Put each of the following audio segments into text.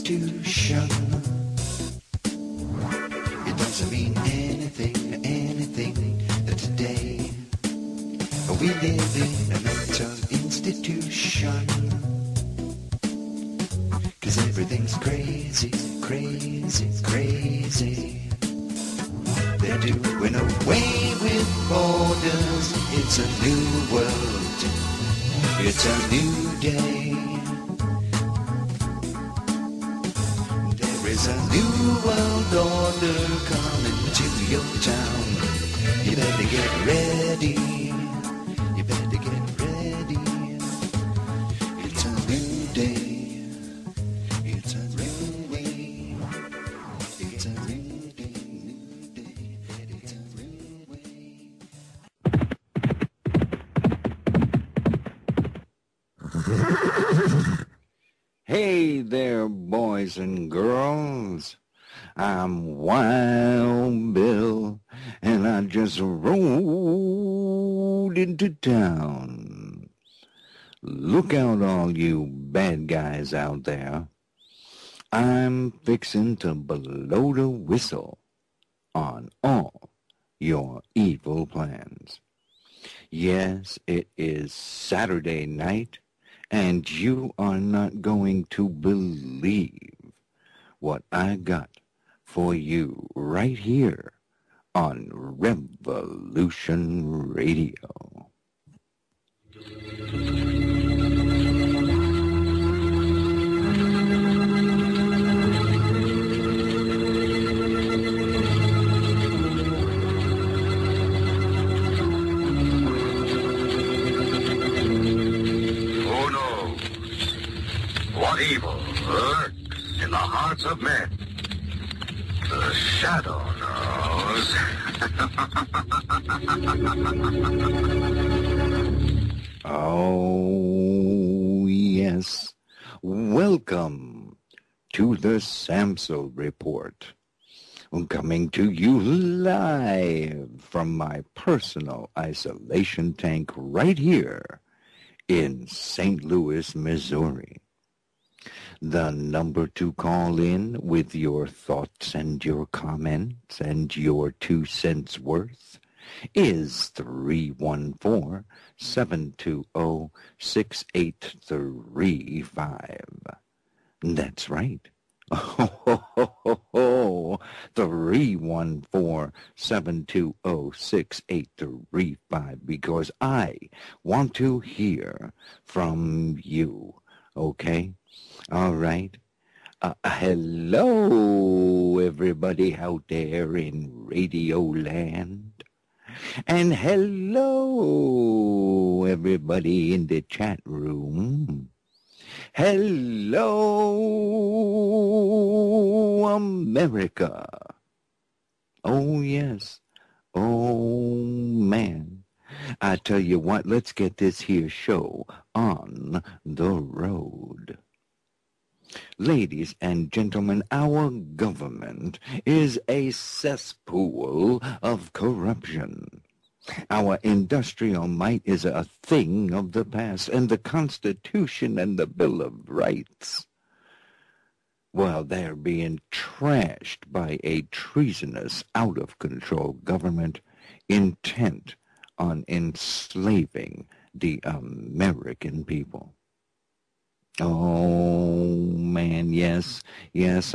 institution. It doesn't mean anything that today we live in a mental institution. 'Cause everything's crazy. They're doing away with borders. It's a new world. It's a new day. There is a new world order coming to your town. You better get ready. You better get ready. It's a new day. It's a new way. It's a new day. New day. It's a new way. Hey there, boys and girls. I'm Wild Bill, and I just rode into town. Look out, all you bad guys out there. I'm fixing to blow the whistle on all your evil plans. Yes, it is Saturday night, and you are not going to believe what I got for you right here on Revolution Radio. What evil lurks in the hearts of men? The shadow knows. Oh, yes. Welcome to the Samsel Report. I'm coming to you live from my personal isolation tank right here in St. Louis, Missouri. The number to call in with your thoughts and your comments and your 2 cents worth is 314-720-6835. That's right. 314-720-6835, because I want to hear from you, okay? All right. Hello, everybody out there in Radio Land. And hello, everybody in the chat room. Hello, America. Oh, yes. Oh, man. I tell you what, let's get this here show on the road. Ladies and gentlemen, our government is a cesspool of corruption. Our industrial might is a thing of the past, and the Constitution and the Bill of Rights, well, they're being trashed by a treasonous, out-of-control government intent on enslaving the American people. Oh, man, yes,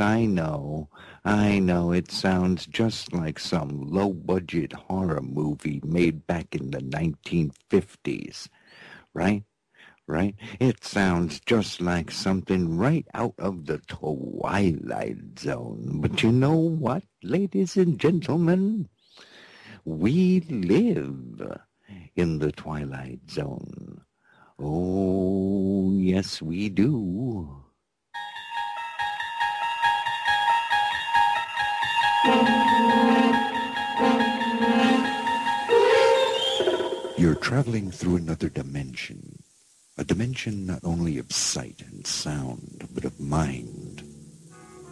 I know, it sounds just like some low-budget horror movie made back in the 1950s, right? It sounds just like something right out of the Twilight Zone. But you know what, ladies and gentlemen? We live in the Twilight Zone. Oh, yes, we do. You're traveling through another dimension. A dimension not only of sight and sound, but of mind.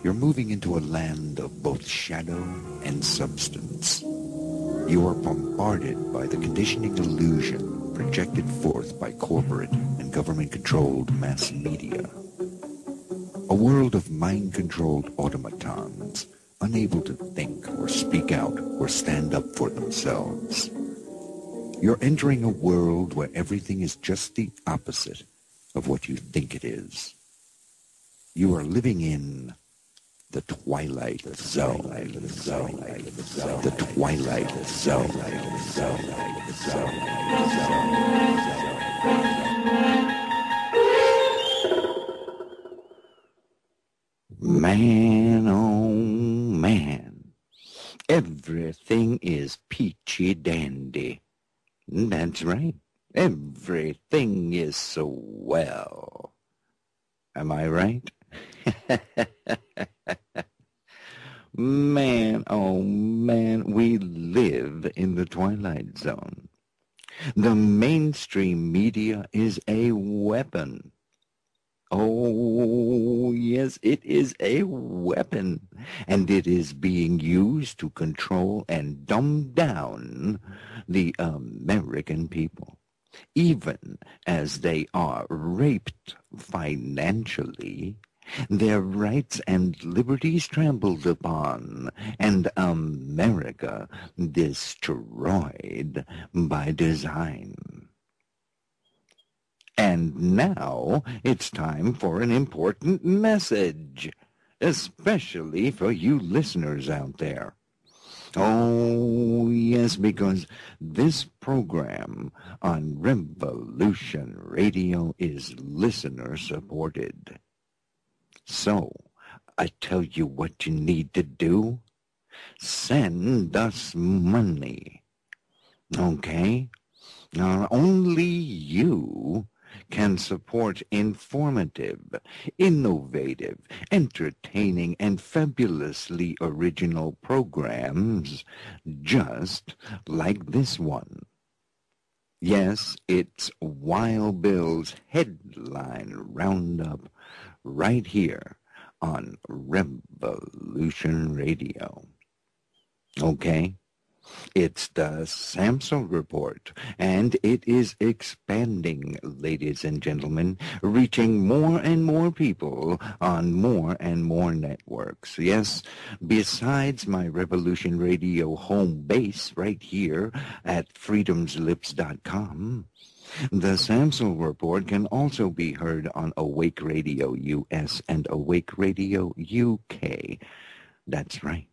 You're moving into a land of both shadow and substance. You are bombarded by the conditioning illusion projected forth by corporate and government-controlled mass media. A world of mind-controlled automatons, unable to think or speak out or stand up for themselves. You're entering a world where everything is just the opposite of what you think it is. You are living in the Twilight Zone. The Twilight Zone. Man, oh man, everything is peachy dandy. That's right, everything is so well. Am I right? Man, oh man, we live in the Twilight Zone. The mainstream media is a weapon. Oh, yes, it is a weapon, and it is being used to control and dumb down the American people, even as they are raped financially, their rights and liberties trampled upon, and America destroyed by design. And now it's time for an important message, especially for you listeners out there. Oh, yes, because this program on Revolution Radio is listener-supported. So, I tell you what you need to do. Send us money. Okay? Now, only you can support informative, innovative, entertaining, and fabulously original programs just like this one. Yes, it's Wild Bill's Headline Roundup right here on Revolution Radio. Okay? It's the Samsel Report, and it is expanding, ladies and gentlemen, reaching more and more people on more and more networks. Yes, besides my Revolution Radio home base right here at freedomslips.com, the Samsel Report can also be heard on Awake Radio US and Awake Radio UK. That's right.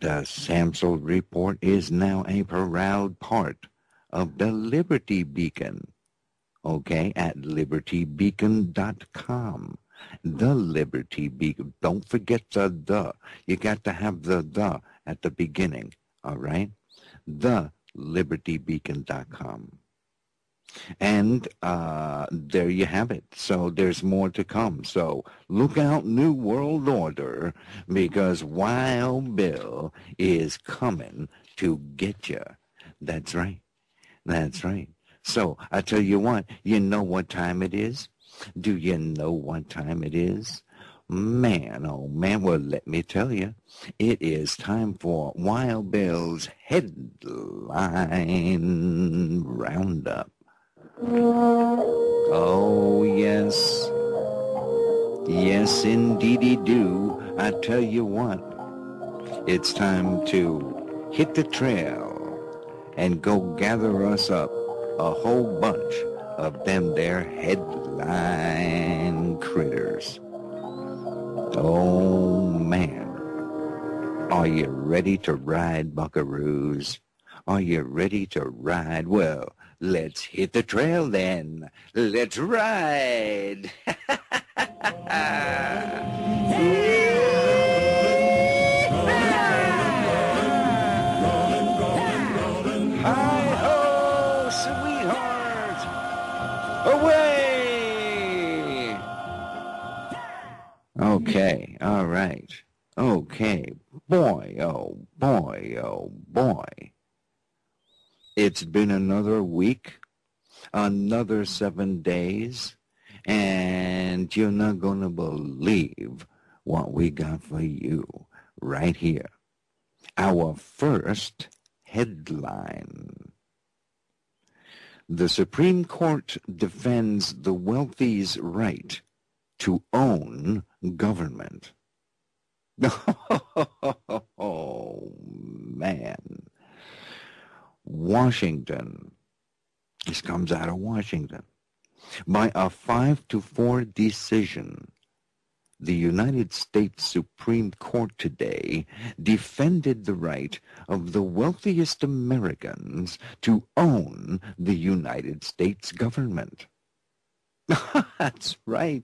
The Samsel Report is now a proud part of the Liberty Beacon, okay, at libertybeacon.com. The Liberty Beacon. Don't forget the. You got to have the at the beginning, all right? The libertybeacon.com. And there you have it. So there's more to come. So look out, New World Order, because Wild Bill is coming to get you. That's right. That's right. So I tell you what, you know what time it is? Do you know what time it is? Man, oh man, well, let me tell you, it is time for Wild Bill's Headline Roundup. Oh, yes. Yes, indeedy do. I tell you what, it's time to hit the trail and go gather us up a whole bunch of them there headline critters. Oh, man. Are you ready to ride, buckaroos? Are you ready to ride? Well, let's hit the trail then. Let's ride. Hi-ho, sweetheart. Away. Okay, all right. Okay, boy, oh boy, oh boy. It's been another week, another 7 days, and you're not going to believe what we got for you right here. Our first headline. The Supreme Court defends the wealthy's right to own government. Oh, man. Washington. This comes out of Washington. By a 5-4 decision, the United States Supreme Court today defended the right of the wealthiest Americans to own the United States government. That's right.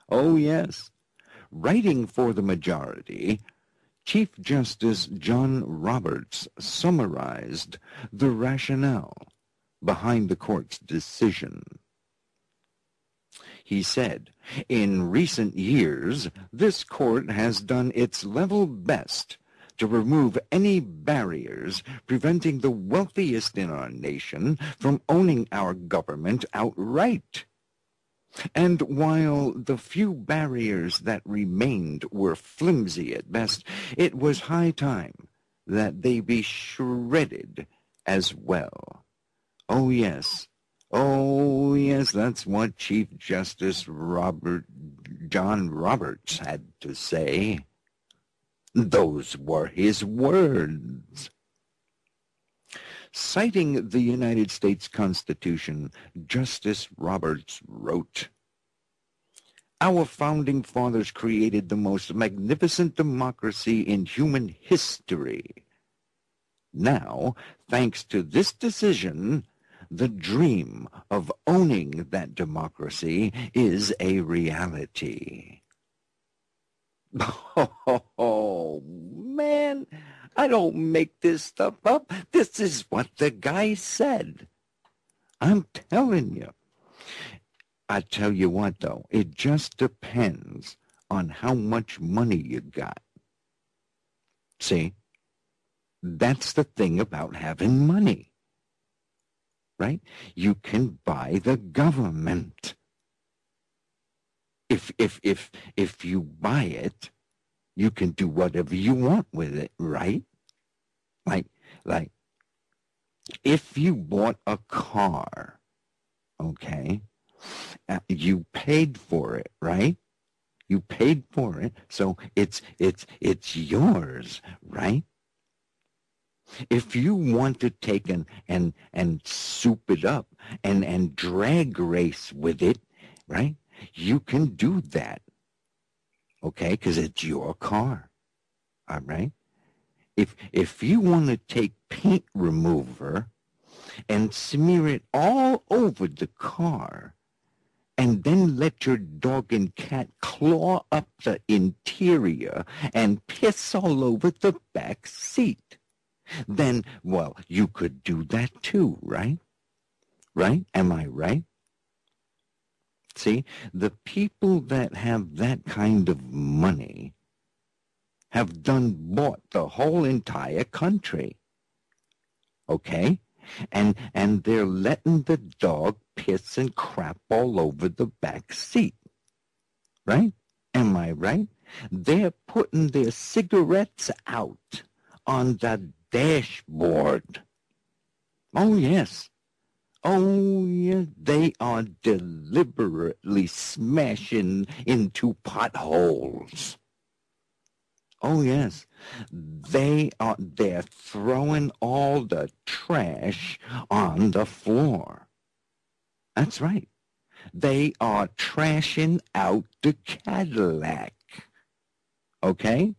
Oh, yes. Writing for the majority, Chief Justice John Roberts summarized the rationale behind the court's decision. He said, "In recent years, this court has done its level best to remove any barriers preventing the wealthiest in our nation from owning our government outright. And while the few barriers that remained were flimsy at best, it was high time that they be shredded as well." Oh, yes. Oh, yes, that's what Chief Justice John Roberts had to say. Those were his words. Citing the United States Constitution, Justice Roberts wrote, "Our founding fathers created the most magnificent democracy in human history. Now, thanks to this decision, the dream of owning that democracy is a reality." Oh, man, I don't make this stuff up. This is what the guy said. I'm telling you. I tell you what, though, it just depends on how much money you got. See, that's the thing about having money. Right? You can buy the government. If you buy it, you can do whatever you want with it, right? Like if you bought a car, okay, you paid for it, right? You paid for it, so it's yours, right? If you want to take and soup it up and drag race with it, right, you can do that, okay, because it's your car, all right? If you want to take paint remover and smear it all over the car and then let your dog and cat claw up the interior and piss all over the back seat, then, well, you could do that too, right? Right? Am I right? See, the people that have that kind of money have bought the whole entire country, okay? And they're letting the dog piss and crap all over the back seat, right? Am I right? They're putting their cigarettes out on the dashboard. Oh, yes. Oh, yes. They are deliberately smashing into potholes. Oh, yes. They're throwing all the trash on the floor. That's right. They are trashing out the Cadillac. Okay?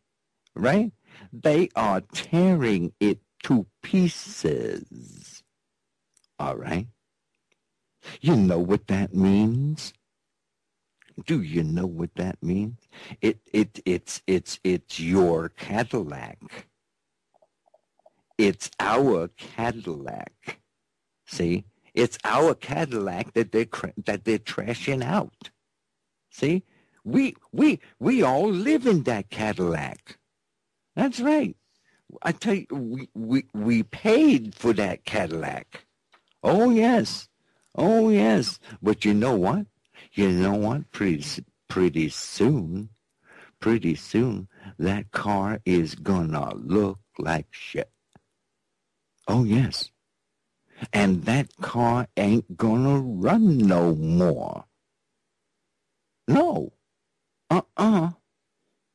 Right? They are tearing it to pieces. All right? You know what that means? Do you know what that means? It's your Cadillac. It's our Cadillac. See? It's our Cadillac that they're trashing out. See? We all live in that Cadillac. That's right. I tell you, we paid for that Cadillac. Oh, yes. Oh, yes. But you know what? You know what? Pretty soon, that car is gonna look like shit. Oh, yes. And that car ain't gonna run no more. No.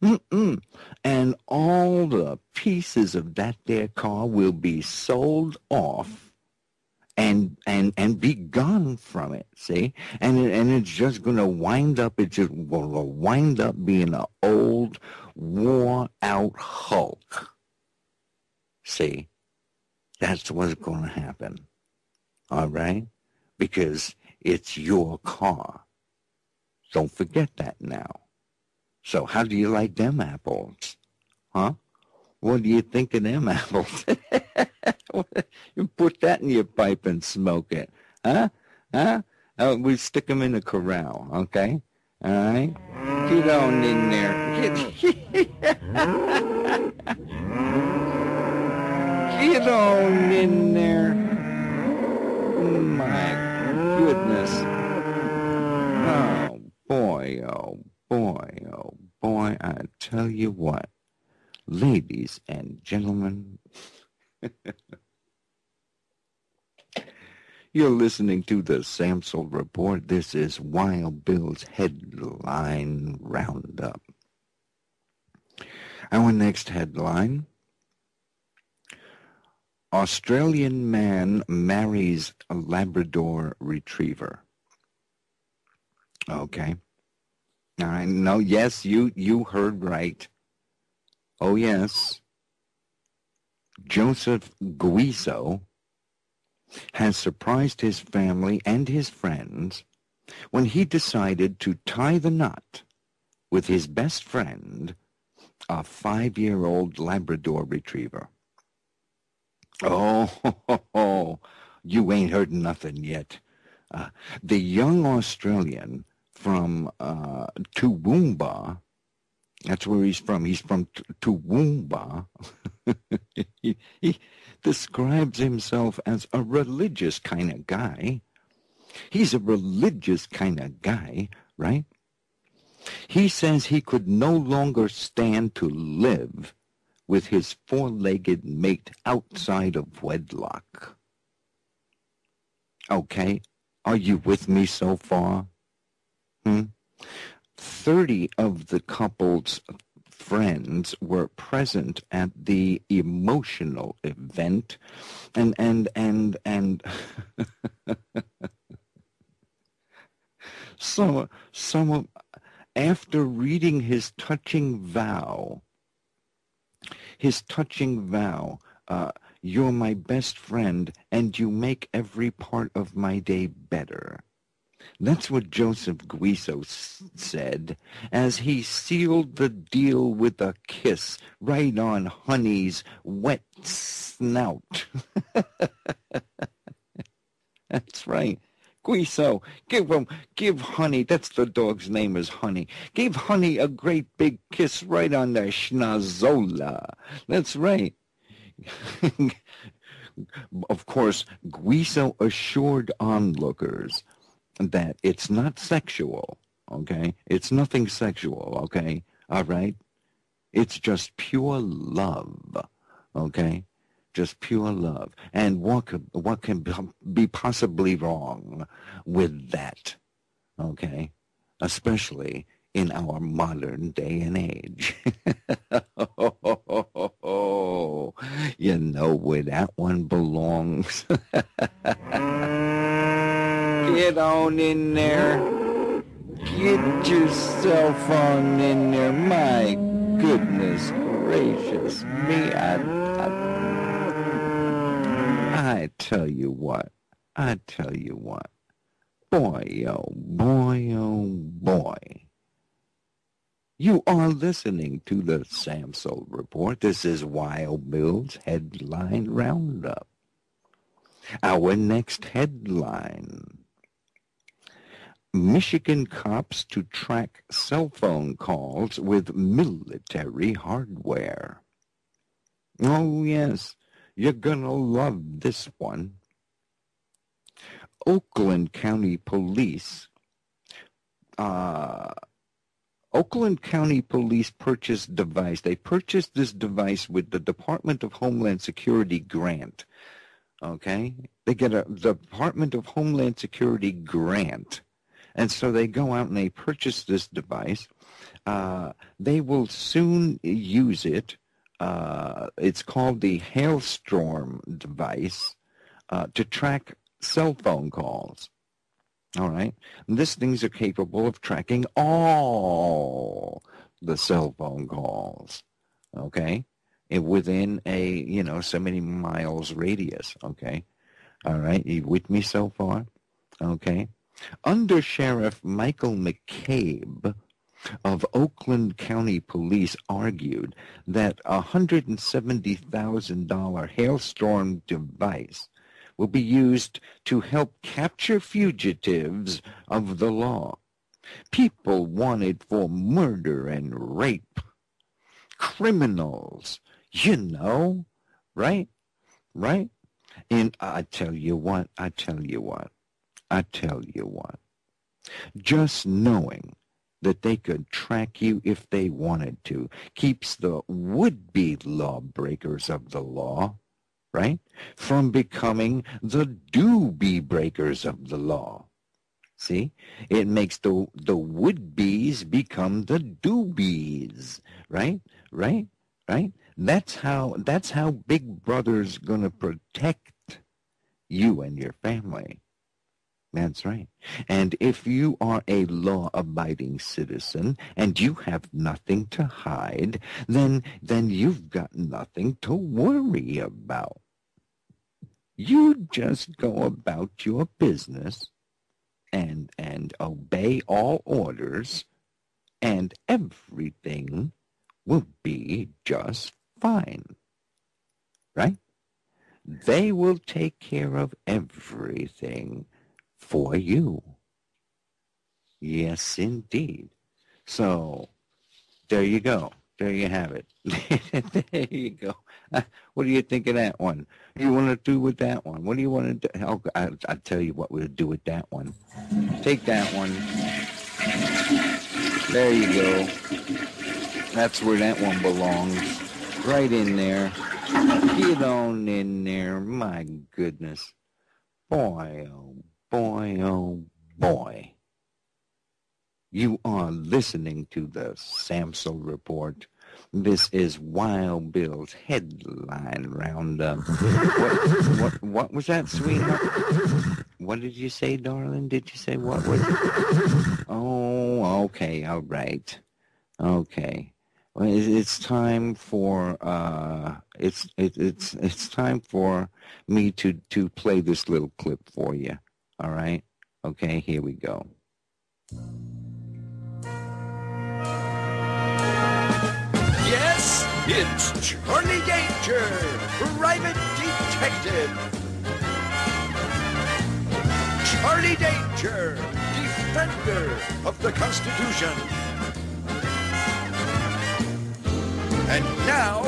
Mm-mm. And all the pieces of that there car will be sold off and be gone from it, see? And it's just going to wind up, it's just going to wind up being an old, wore-out hulk. See? That's what's going to happen. All right? Because it's your car. Don't forget that now. So how do you like them apples? Huh? What do you think of them apples? You put that in your pipe and smoke it. Huh? Huh? We stick them in the corral, okay? All right? Get on in there. Get on in there. My goodness. Oh, boy, oh, boy, oh, boy. I tell you what. Ladies and gentlemen, you're listening to the Samsel Report. This is Wild Bill's Headline Roundup. Our next headline: Australian man marries a Labrador Retriever. Okay. I know, yes, you heard right. Oh, yes. Joseph Guiso has surprised his family and his friends when he decided to tie the knot with his best friend, a 5-year-old Labrador Retriever. Oh, you ain't heard nothing yet. The young Australian from Toowoomba, that's where he's from. He's from Toowoomba. he describes himself as a religious kind of guy. He's a religious kind of guy, right? He says he could no longer stand to live with his 4-legged mate outside of wedlock. Okay, are you with me so far? 30 of the couple's friends were present at the emotional event, and some of, after reading his touching vow, you're my best friend and you make every part of my day better. That's what Joseph Guiso said as he sealed the deal with a kiss right on Honey's wet snout. That's right. Guiso, give Honey, that's the dog's name is Honey. Give Honey a great big kiss right on the schnazola. That's right. Of course, Guiso assured onlookers that it's not sexual, okay? It's nothing sexual, okay? All right? It's just pure love, okay? Just pure love. And what can be possibly wrong with that, okay? Especially in our modern day and age. You know where that one belongs. Get on in there. Get yourself on in there. My goodness gracious me. I tell you what. Boy, oh boy, oh boy. You are listening to the Samsel Report. This is Wild Bill's Headline Roundup. Our next headline: Michigan cops to track cell phone calls with military hardware. Oh, yes, you're gonna love this one. Oakland County Police purchased device. They purchased this device with the Department of Homeland Security grant. Okay? They get a Department of Homeland Security grant And so they go out and they purchase this device. They will soon use it. It's called the Hailstorm device to track cell phone calls. All right. And these things are capable of tracking all the cell phone calls. Okay. And within a, so many miles radius. Okay. All right. You with me so far? Okay. Under Sheriff Michael McCabe of Oakland County Police argued that a $170,000 Hailstorm device will be used to help capture fugitives of the law. People wanted for murder and rape. Criminals, right? Right? And I tell you what. Just knowing that they could track you if they wanted to keeps the would-be lawbreakers of the law, right, from becoming the do-be breakers of the law. See? It makes the would-be's become the do-be's, right? Right? Right? That's how Big Brother's going to protect you and your family. That's right. And if you are a law-abiding citizen and you have nothing to hide, then you've got nothing to worry about. You just go about your business and obey all orders, and everything will be just fine. Right? They will take care of everything for you. Yes, indeed. So, there you go. There you have it. There you go. What do you think of that one? What do you want to do with that one? What do you want to do? I'll tell you what we'll do with that one. Take that one. There you go. That's where that one belongs. Right in there. Get on in there. My goodness. Boy, oh boy, oh boy. You are listening to the Samsel Report. This is Wild Bill's Headline Roundup. What was that, sweetheart? What did you say, darling? Did you say what was it? Oh, okay, all right. Okay. Well, it's time for it's time for me to play this little clip for you. All right? Okay, here we go. Yes, it's Charlie Danger, private detective. Charlie Danger, defender of the Constitution. And now,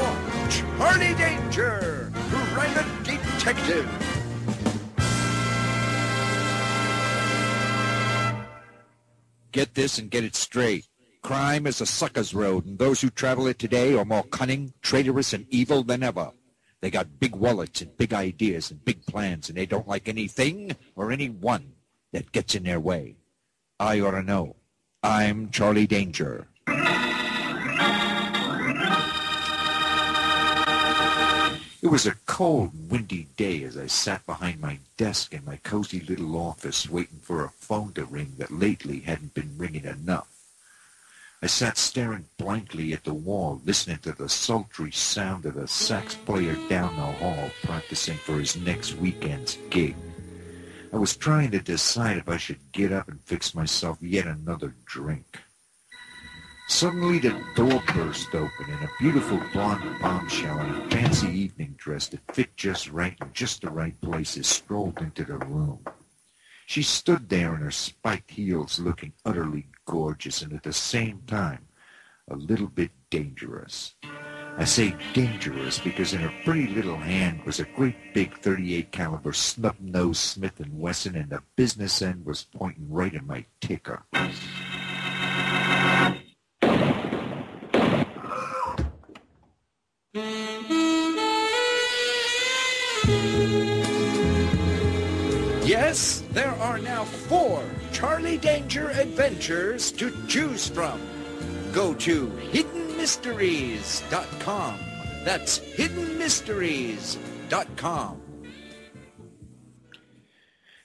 Charlie Danger, private detective. Get this and get it straight. Crime is a sucker's road, and those who travel it today are more cunning, traitorous, and evil than ever. They got big wallets and big ideas and big plans, and they don't like anything or anyone that gets in their way. I ought to know. I'm Charlie Danger. It was a cold, windy day as I sat behind my desk in my cozy little office waiting for a phone to ring that lately hadn't been ringing enough. I sat staring blankly at the wall, listening to the sultry sound of the sax player down the hall practicing for his next weekend's gig. I was trying to decide if I should get up and fix myself yet another drink. Suddenly the door burst open, and a beautiful blonde bombshell in a fancy evening dress that fit just right in just the right places strolled into the room. She stood there in her spiked heels looking utterly gorgeous and at the same time a little bit dangerous. I say dangerous because in her pretty little hand was a great big .38 caliber snub-nosed Smith & Wesson, and the business end was pointing right at my ticker. Yes, there are now 4 Charlie Danger adventures to choose from. Go to hiddenmysteries.com. That's hiddenmysteries.com.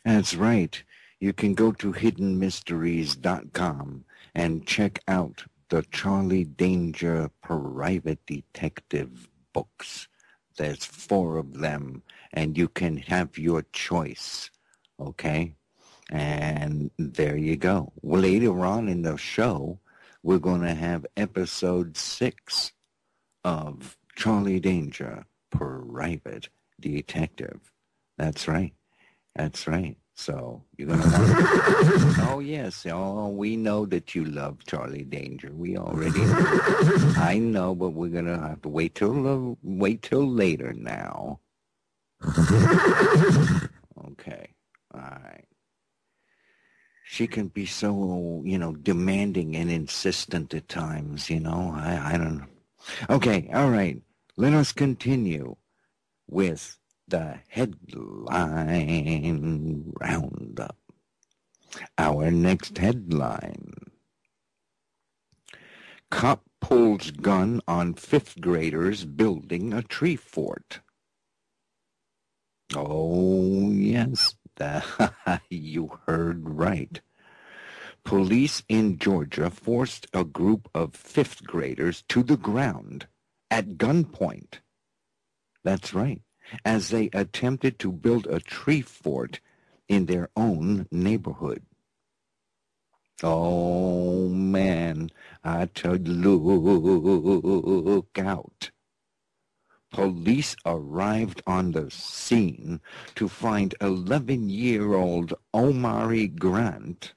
That's right. You can go to hiddenmysteries.com and check out the Charlie Danger Private Detective books. There's 4 of them, and you can have your choice, okay? And there you go. Later on in the show, we're going to have episode 6 of Charlie Danger Private Detective. That's right. That's right. So you're going to want to... Oh, yes. Oh, we know that you love Charlie Danger. We already know. I know, but we're going to have to wait till later now. Okay. All right. She can be so, demanding and insistent at times, I don't know. Okay. All right. Let us continue with the headline roundup. Our next headline. Cop pulls gun on 5th graders building a tree fort. Oh, yes, you heard right. Police in Georgia forced a group of 5th graders to the ground at gunpoint. That's right, as they attempted to build a tree fort in their own neighborhood. Oh, man, I tell you, look out. Police arrived on the scene to find 11-year-old Omari Grant,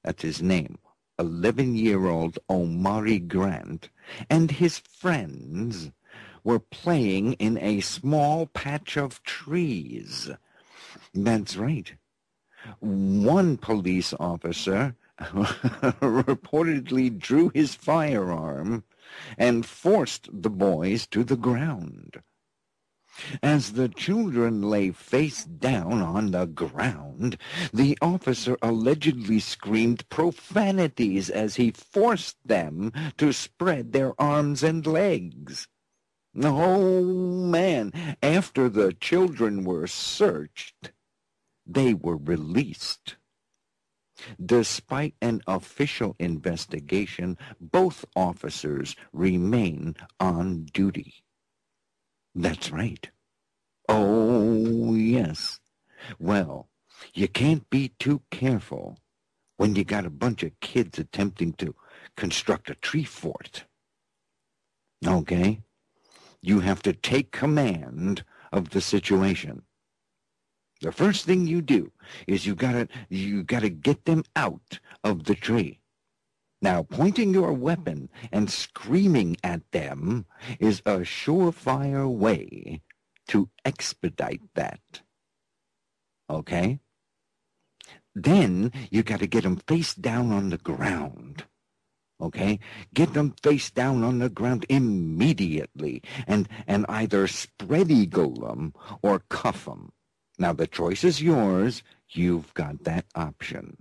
that's his name, 11-year-old Omari Grant, and his friends were playing in a small patch of trees. That's right. One police officer reportedly drew his firearm and forced the boys to the ground. As the children lay face down on the ground, the officer allegedly screamed profanities as he forced them to spread their arms and legs. Oh, man, after the children were searched, they were released. Despite an official investigation, both officers remain on duty. That's right. Oh, yes. Well, you can't be too careful when you got a bunch of kids attempting to construct a tree fort. Okay? You have to take command of the situation. The first thing you do is you gotta get them out of the tree. Now, pointing your weapon and screaming at them is a surefire way to expedite that. Okay? Then you gotta get them face down on the ground. Okay? Get them face down on the ground immediately and either spread eagle them or cuff them. Now, the choice is yours. You've got that option.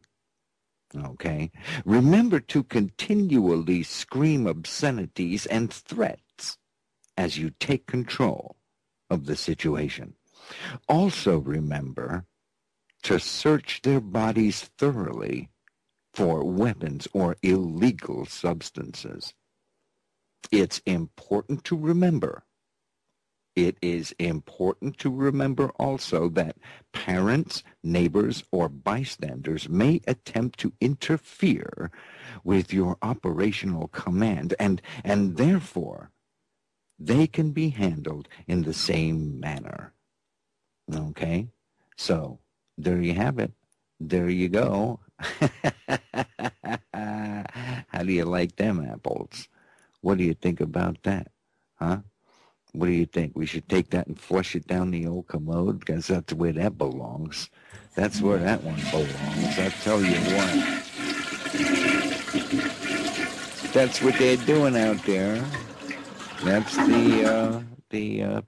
Okay? Remember to continually scream obscenities and threats as you take control of the situation. Also remember to search their bodies thoroughly for weapons or illegal substances. It's important to remember. It is important to remember also that parents, neighbors, or bystanders may attempt to interfere with your operational command, and therefore they can be handled in the same manner. Okay? So, there you have it. There you go. How do you like them apples? What do you think about that? Huh? What do you think? We should take that and flush it down the old commode, because that's where that belongs. That's where that one belongs. I'll tell you what. That's what they're doing out there. That's the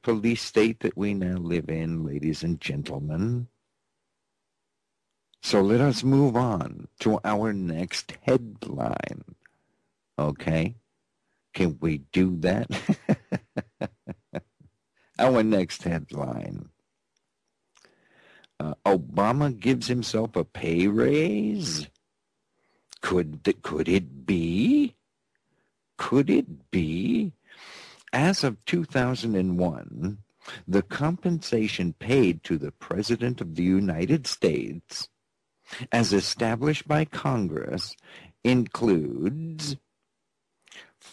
police state that we now live in, ladies and gentlemen. So let us move on to our next headline. Okay? Can we do that? Our next headline. Obama gives himself a pay raise? Could it be? Could it be? As of 2001, the compensation paid to the President of the United States, as established by Congress, includes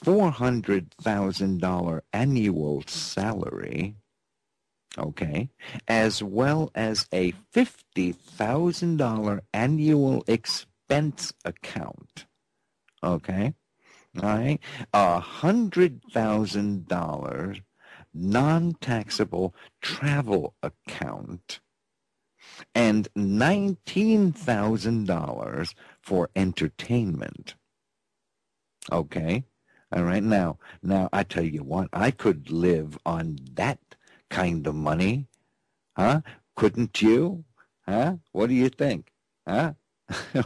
$400,000 annual salary, okay, as well as a $50,000 annual expense account, okay, all right, $100,000 non-taxable travel account, and $19,000 for entertainment. Okay? All right, now I tell you what, I could live on that kind of money. Huh? Couldn't you? Huh? What do you think? Huh?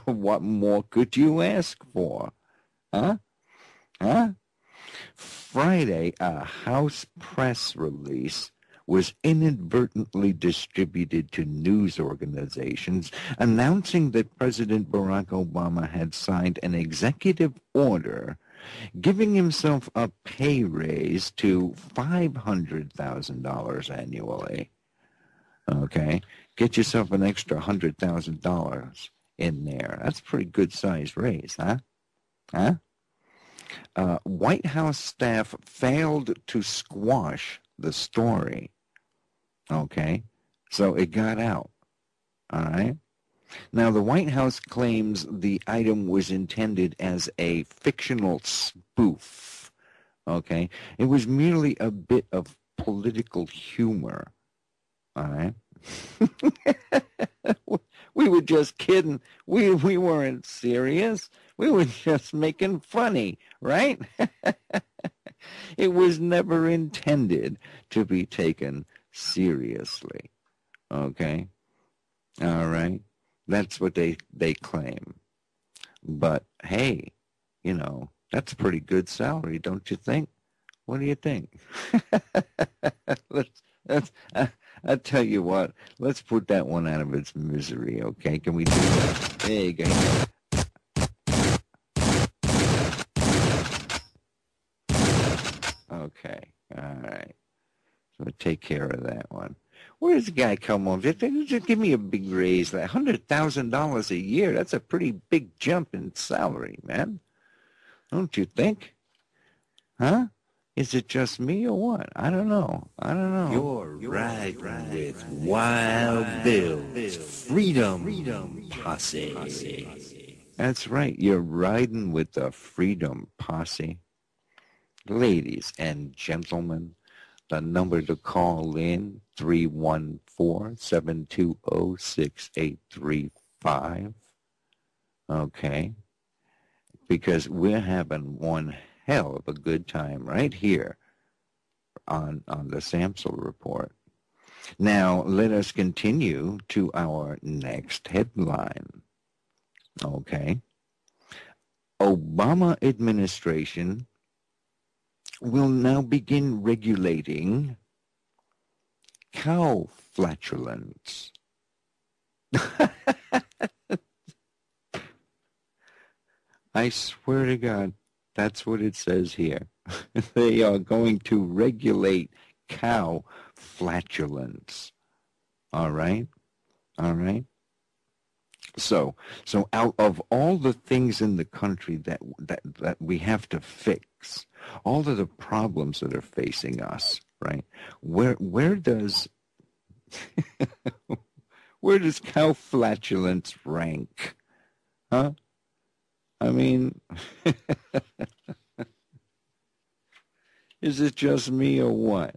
What more could you ask for? Huh? Huh? Friday, a House press release was inadvertently distributed to news organizations announcing that President Barack Obama had signed an executive order giving himself a pay raise to $500,000 annually. Okay? Get yourself an extra $100,000 in there. That's a pretty good size raise, huh? Huh? White House staff failed to squash the story. Okay? So it got out. All right? Now, the White House claims the item was intended as a fictional spoof. Okay? It was merely a bit of political humor. All right? We were just kidding. We weren't serious. We were just making funny, right? It was never intended to be taken seriously. Okay? All right? That's what they claim. But, hey, you know, that's a pretty good salary, don't you think? What do you think? I tell you what, let's put that one out of its misery, okay? Can we do that? There you go. Okay, all right. So take care of that one. Where does the guy come on? Just give me a big raise, like $100,000 a year. That's a pretty big jump in salary, man. Don't you think? Huh? Is it just me or what? I don't know. You're riding with Wild Bill's Freedom Posse. That's right. You're riding with the Freedom Posse. Ladies and gentlemen, the number to call in, 314-720-6835. Okay? Because we're having one hell of a good time right here on the Samsel Report. Now, let us continue to our next headline. Okay? Obama administration will now begin regulating cow flatulence. I swear to God, that's what it says here. They are going to regulate cow flatulence. All right? All right? So out of all the things in the country that we have to fix, all of the problems that are facing us, right? Where does where does cow flatulence rank? Huh? I mean, is it just me or what?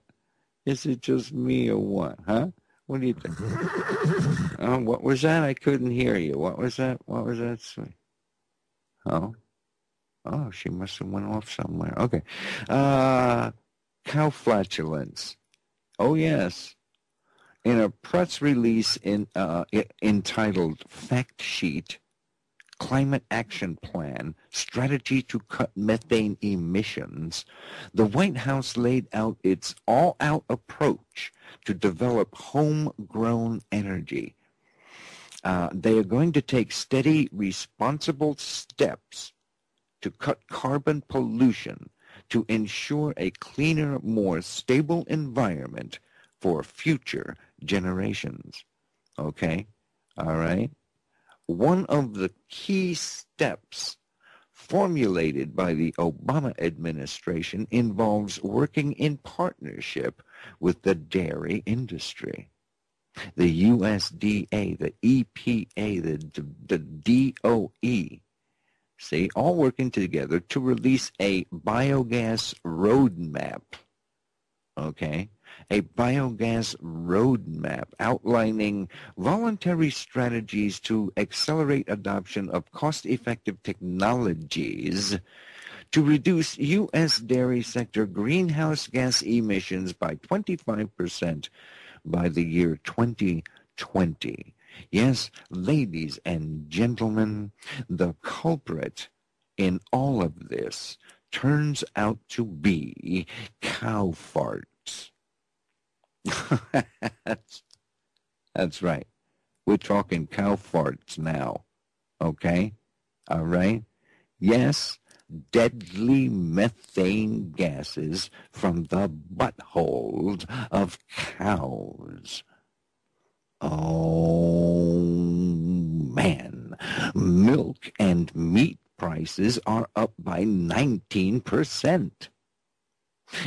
Is it just me or what? Huh? What do you think? What was that? I couldn't hear you. What was that? What was that? Oh, she must have went off somewhere. Okay. Cow flatulence. Oh, yes. In a press release entitled Fact Sheet, Climate Action Plan, Strategy to Cut Methane Emissions, the White House laid out its all-out approach to develop homegrown energy. They are going to take steady, responsible steps to cut carbon pollution to ensure a cleaner, more stable environment for future generations. Okay? All right? One of the key steps formulated by the Obama administration involves working in partnership with the dairy industry. The USDA, the EPA, the DOE, see, all working together to release a biogas roadmap, okay? A biogas roadmap outlining voluntary strategies to accelerate adoption of cost-effective technologies to reduce U.S. dairy sector greenhouse gas emissions by 25% by the year 2020. Yes, ladies and gentlemen, the culprit in all of this turns out to be cow farts. That's right. We're talking cow farts now. Okay? All right? Yes, deadly methane gases from the buttholes of cows. Oh, man. Milk and meat prices are up by 19%.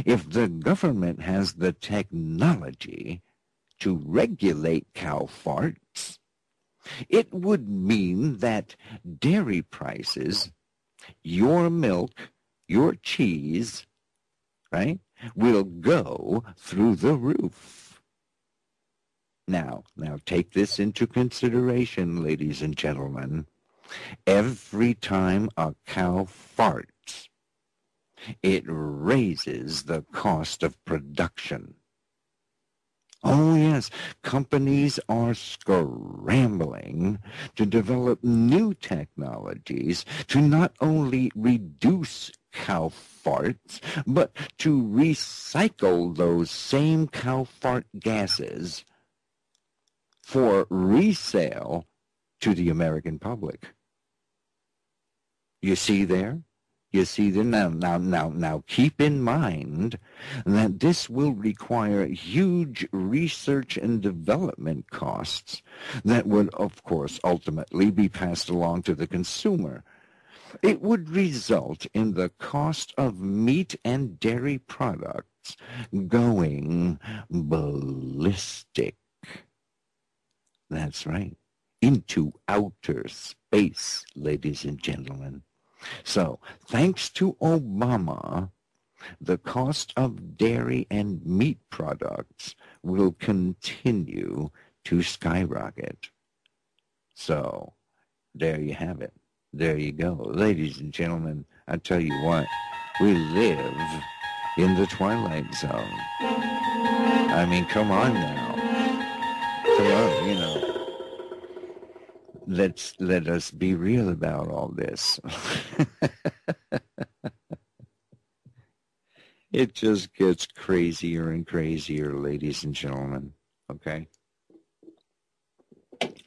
If the government has the technology to regulate cow farts, it would mean that dairy prices, your milk, your cheese, right, will go through the roof. Now take this into consideration, ladies and gentlemen. Every time a cow farts, it raises the cost of production. Oh, yes, companies are scrambling to develop new technologies to not only reduce cow farts, but to recycle those same cow fart gases for resale to the American public. You see there? You see there? Now, keep in mind that this will require huge research and development costs that would, of course, ultimately be passed along to the consumer. It would result in the cost of meat and dairy products going ballistic. That's right. Into outer space, ladies and gentlemen. So, thanks to Obama, the cost of dairy and meat products will continue to skyrocket. So, there you have it. There you go. Ladies and gentlemen, I tell you what, we live in the Twilight Zone. I mean, come on now. Come on, you know. Let us be real about all this. It just gets crazier and crazier, ladies and gentlemen. Okay?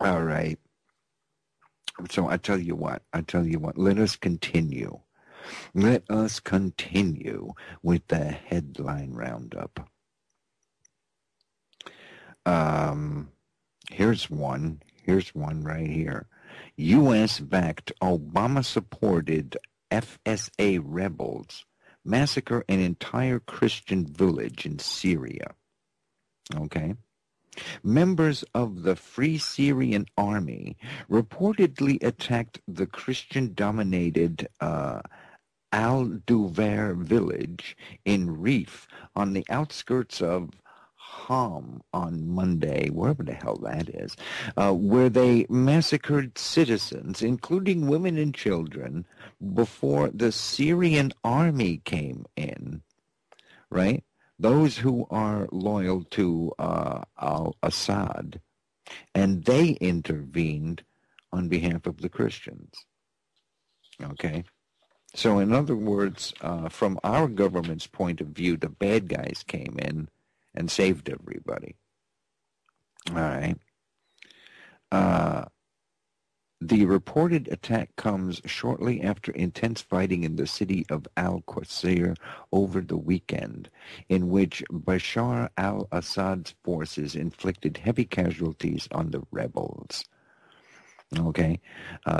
All right. So I tell you what, let us continue. Let us continue with the headline roundup. Here's one right here. U.S.-backed, Obama-supported FSA rebels massacre an entire Christian village in Syria. Okay? Members of the Free Syrian Army reportedly attacked the Christian-dominated Al-Duvair village in Rif on the outskirts of Ham on Monday, wherever the hell that is, where they massacred citizens, including women and children, before the Syrian army came in, right? those who are loyal to al-Assad, and they intervened on behalf of the Christians. Okay? So in other words, from our government's point of view, the bad guys came in and saved everybody. All right? The reported attack comes shortly after intense fighting in the city of Al-Qusayr over the weekend, in which Bashar al-Assad's forces inflicted heavy casualties on the rebels. Okay,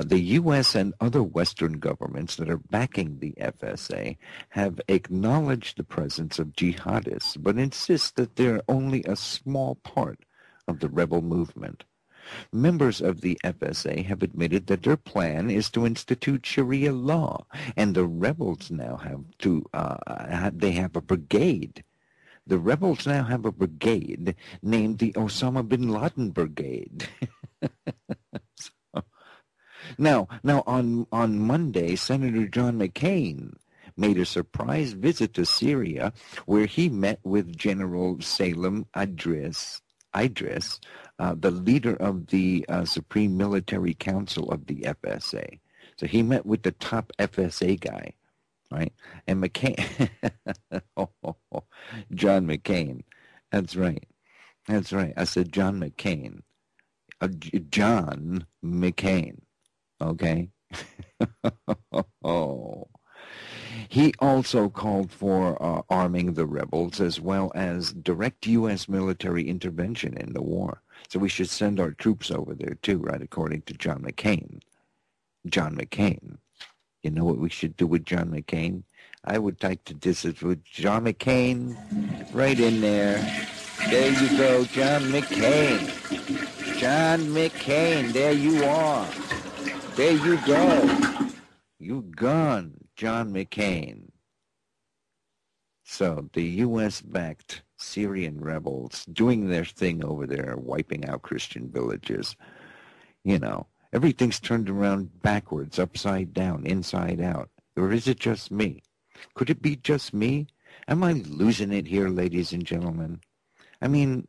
the U.S. and other Western governments that are backing the FSA have acknowledged the presence of jihadists, but insist that they're only a small part of the rebel movement. Members of the FSA have admitted that their plan is to institute Sharia law, and the rebels now have they have a brigade. The rebels now have a brigade named the Osama bin Laden Brigade. Now on Monday, Senator John McCain made a surprise visit to Syria, where he met with General Salem Idris, the leader of the Supreme Military Council of the FSA. So he met with the top FSA guy, right? And McCain, John McCain. That's right. I said John McCain. John McCain. Okay? He also called for arming the rebels as well as direct U.S. military intervention in the war. So we should send our troops over there too, right, according to John McCain. John McCain. You know what we should do with John McCain? I would like to visit with John McCain right in there. There you go, John McCain. John McCain, there you are. There you go. You gone, John McCain. So the U.S.-backed Syrian rebels doing their thing over there, wiping out Christian villages. You know, everything's turned around backwards, upside down, inside out. Or is it just me? Could it be just me? Am I losing it here, ladies and gentlemen? I mean,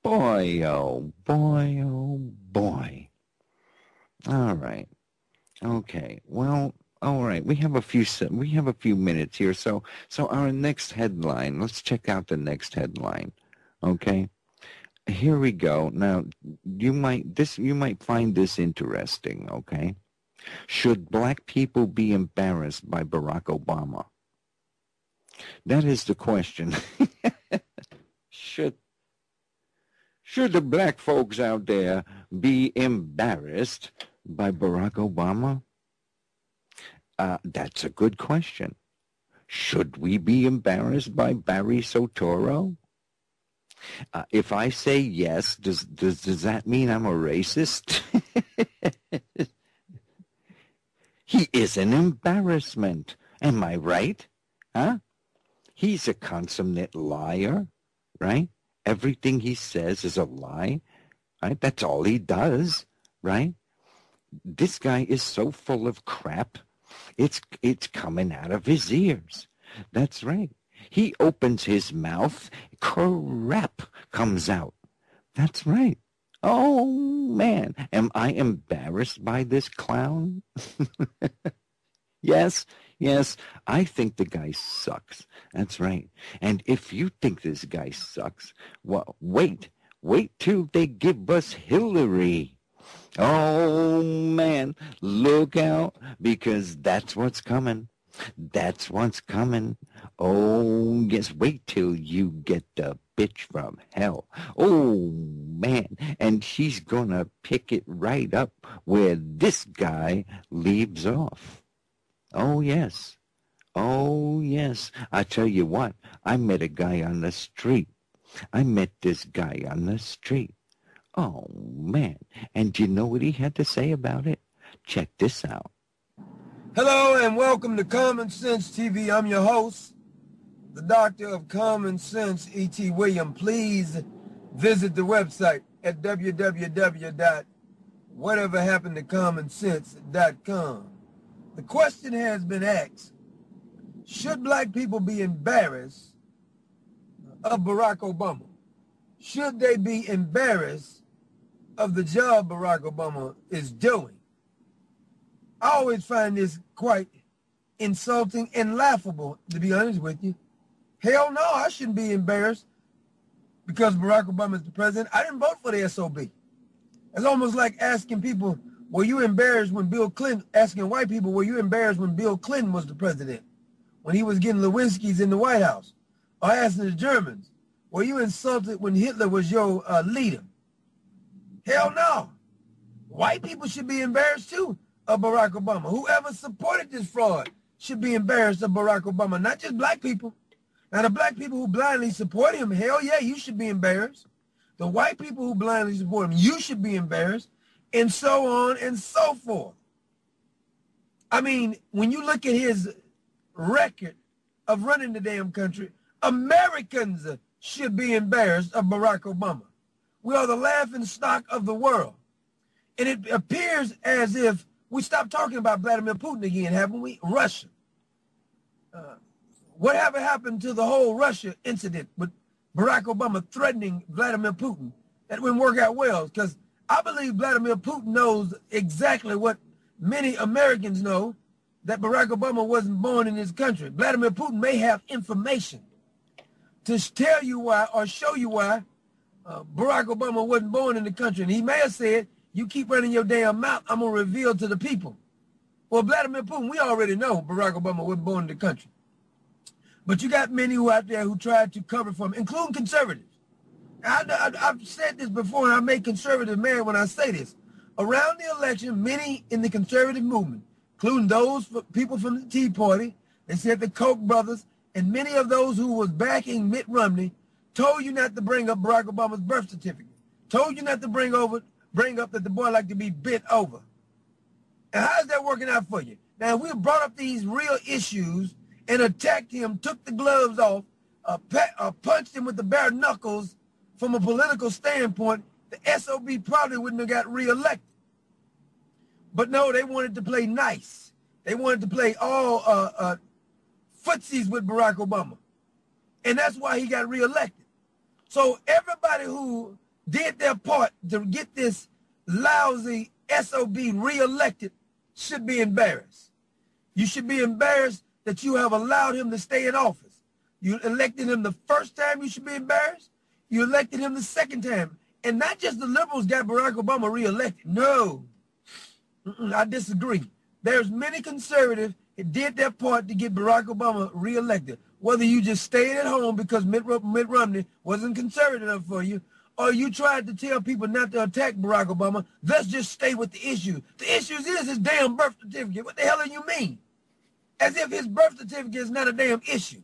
boy, oh boy, oh boy. All right. Okay. Well, all right. We have a few minutes here. So our next headline. Let's check out the next headline. Okay. Here we go. Now, you might find this interesting. Okay. Should black people be embarrassed by Barack Obama? That is the question. Should the black folks out there be embarrassed by Barack Obama? That's a good question. Should we be embarrassed by Barry Soetoro? If I say yes, does that mean I'm a racist? He is an embarrassment. Am I right? Huh? He's a consummate liar, right? Everything he says is a lie, right? That's all he does, right? This guy is so full of crap, it's coming out of his ears. That's right. He opens his mouth, crap comes out. That's right. Oh, man. Am I embarrassed by this clown? Yes, I think the guy sucks. That's right. And if you think this guy sucks, well, wait till they give us Hillary. Oh, man, look out, because that's what's coming. That's what's coming. Oh, yes, wait till you get the bitch from hell. Oh, man, and she's gonna pick it right up where this guy leaves off. Oh, yes. I tell you what, I met a guy on the street. Oh, man. And do you know what he had to say about it? Check this out. Hello and welcome to Common Sense TV. I'm your host, the Doctor of Common Sense, E.T. William. Please visit the website at www.whateverhappenedtocommonsense.com. The question has been asked, should black people be embarrassed of Barack Obama? Should they be embarrassed of the job Barack Obama is doing? I always find this quite insulting and laughable, to be honest with you. Hell no, I shouldn't be embarrassed because Barack Obama is the president. I didn't vote for the SOB. It's almost like asking people, were you embarrassed when Bill Clinton, asking white people, were you embarrassed when Bill Clinton was the president, when he was getting Lewinsky's in the White House? Or asking the Germans, were you insulted when Hitler was your leader? Hell no. White people should be embarrassed too of Barack Obama. Whoever supported this fraud should be embarrassed of Barack Obama, not just black people. Now, the black people who blindly support him, hell yeah, you should be embarrassed. The white people who blindly support him, you should be embarrassed, and so on and so forth. I mean, when you look at his record of running the damn country, Americans should be embarrassed of Barack Obama. We are the laughing stock of the world. And it appears as if we stopped talking about Vladimir Putin again, haven't we? Russia. Whatever happened to the whole Russia incident with Barack Obama threatening Vladimir Putin? That wouldn't work out well, because I believe Vladimir Putin knows exactly what many Americans know, that Barack Obama wasn't born in this country. Vladimir Putin may have information to tell you why or show you why Barack Obama wasn't born in the country. And he may have said, you keep running your damn mouth, I'm going to reveal to the people. Well, Vladimir Putin, we already know Barack Obama wasn't born in the country. But you got many who out there who tried to cover for him, including conservatives. I've said this before, and I make conservatives mad when I say this. Around the election, many in the conservative movement, including those people from the Tea Party, they said the Koch brothers, and many of those who was backing Mitt Romney, told you not to bring up Barack Obama's birth certificate, told you not to bring up that the boy liked to be bent over. And how's that working out for you? Now, we brought up these real issues and attacked him, took the gloves off, punched him with the bare knuckles from a political standpoint, the SOB probably wouldn't have got reelected. But no, they wanted to play nice. They wanted to play all footsies with Barack Obama. And that's why he got reelected. So everybody who did their part to get this lousy SOB reelected should be embarrassed. You should be embarrassed that you have allowed him to stay in office. You elected him the first time, you should be embarrassed. You elected him the second time. And not just the liberals got Barack Obama reelected. No, I disagree. There's many conservatives that did their part to get Barack Obama reelected. Whether you just stayed at home because Mitt Romney wasn't conservative enough for you, or you tried to tell people not to attack Barack Obama, let's just stay with the issue. The issue is his damn birth certificate. What the hell do you mean? As if his birth certificate is not a damn issue.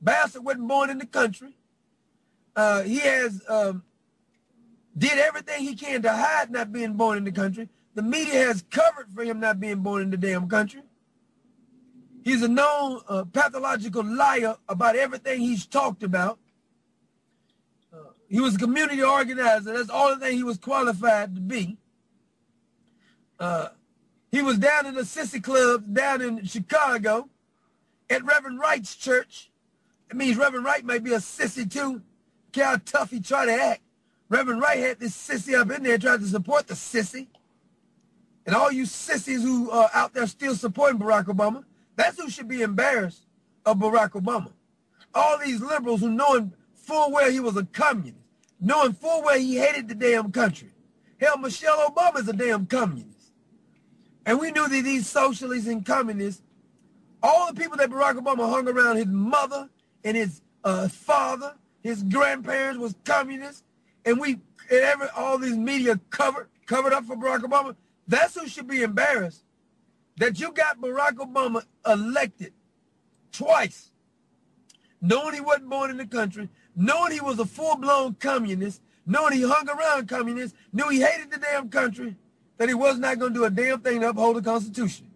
Bastard wasn't born in the country. He has did everything he can to hide not being born in the country. The media has covered for him not being born in the damn country. He's a known pathological liar about everything he's talked about. He was a community organizer. That's the only thing he was qualified to be. He was down in the sissy club down in Chicago at Reverend Wright's church. It means Reverend Wright may be a sissy too. Look how tough he tried to act. Reverend Wright had this sissy up in there trying to support the sissy. And all you sissies who are out there still supporting Barack Obama, that's who should be embarrassed of Barack Obama. All these liberals who knowing full well he was a communist, knowing full well he hated the damn country. Hell, Michelle Obama is a damn communist. And we knew that these socialists and communists, all the people that Barack Obama hung around, his mother and his father, his grandparents was communists, and all these media covered up for Barack Obama. That's who should be embarrassed, that you got Barack Obama elected twice, knowing he wasn't born in the country, knowing he was a full-blown communist, knowing he hung around communists, knew he hated the damn country, that he was not going to do a damn thing to uphold the Constitution.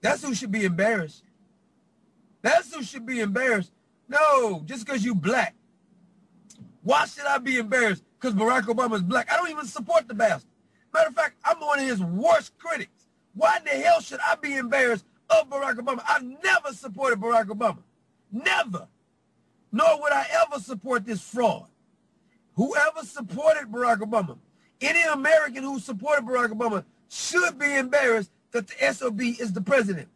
That's who should be embarrassed. That's who should be embarrassed. No, just because you black. Why should I be embarrassed because Barack Obama is black? I don't even support the bastard. Matter of fact, I'm one of his worst critics. Why in the hell should I be embarrassed of Barack Obama. I never supported Barack Obama. Never. Nor would I ever support this fraud. Whoever supported Barack Obama, any American who supported Barack Obama should be embarrassed that the SOB is the president,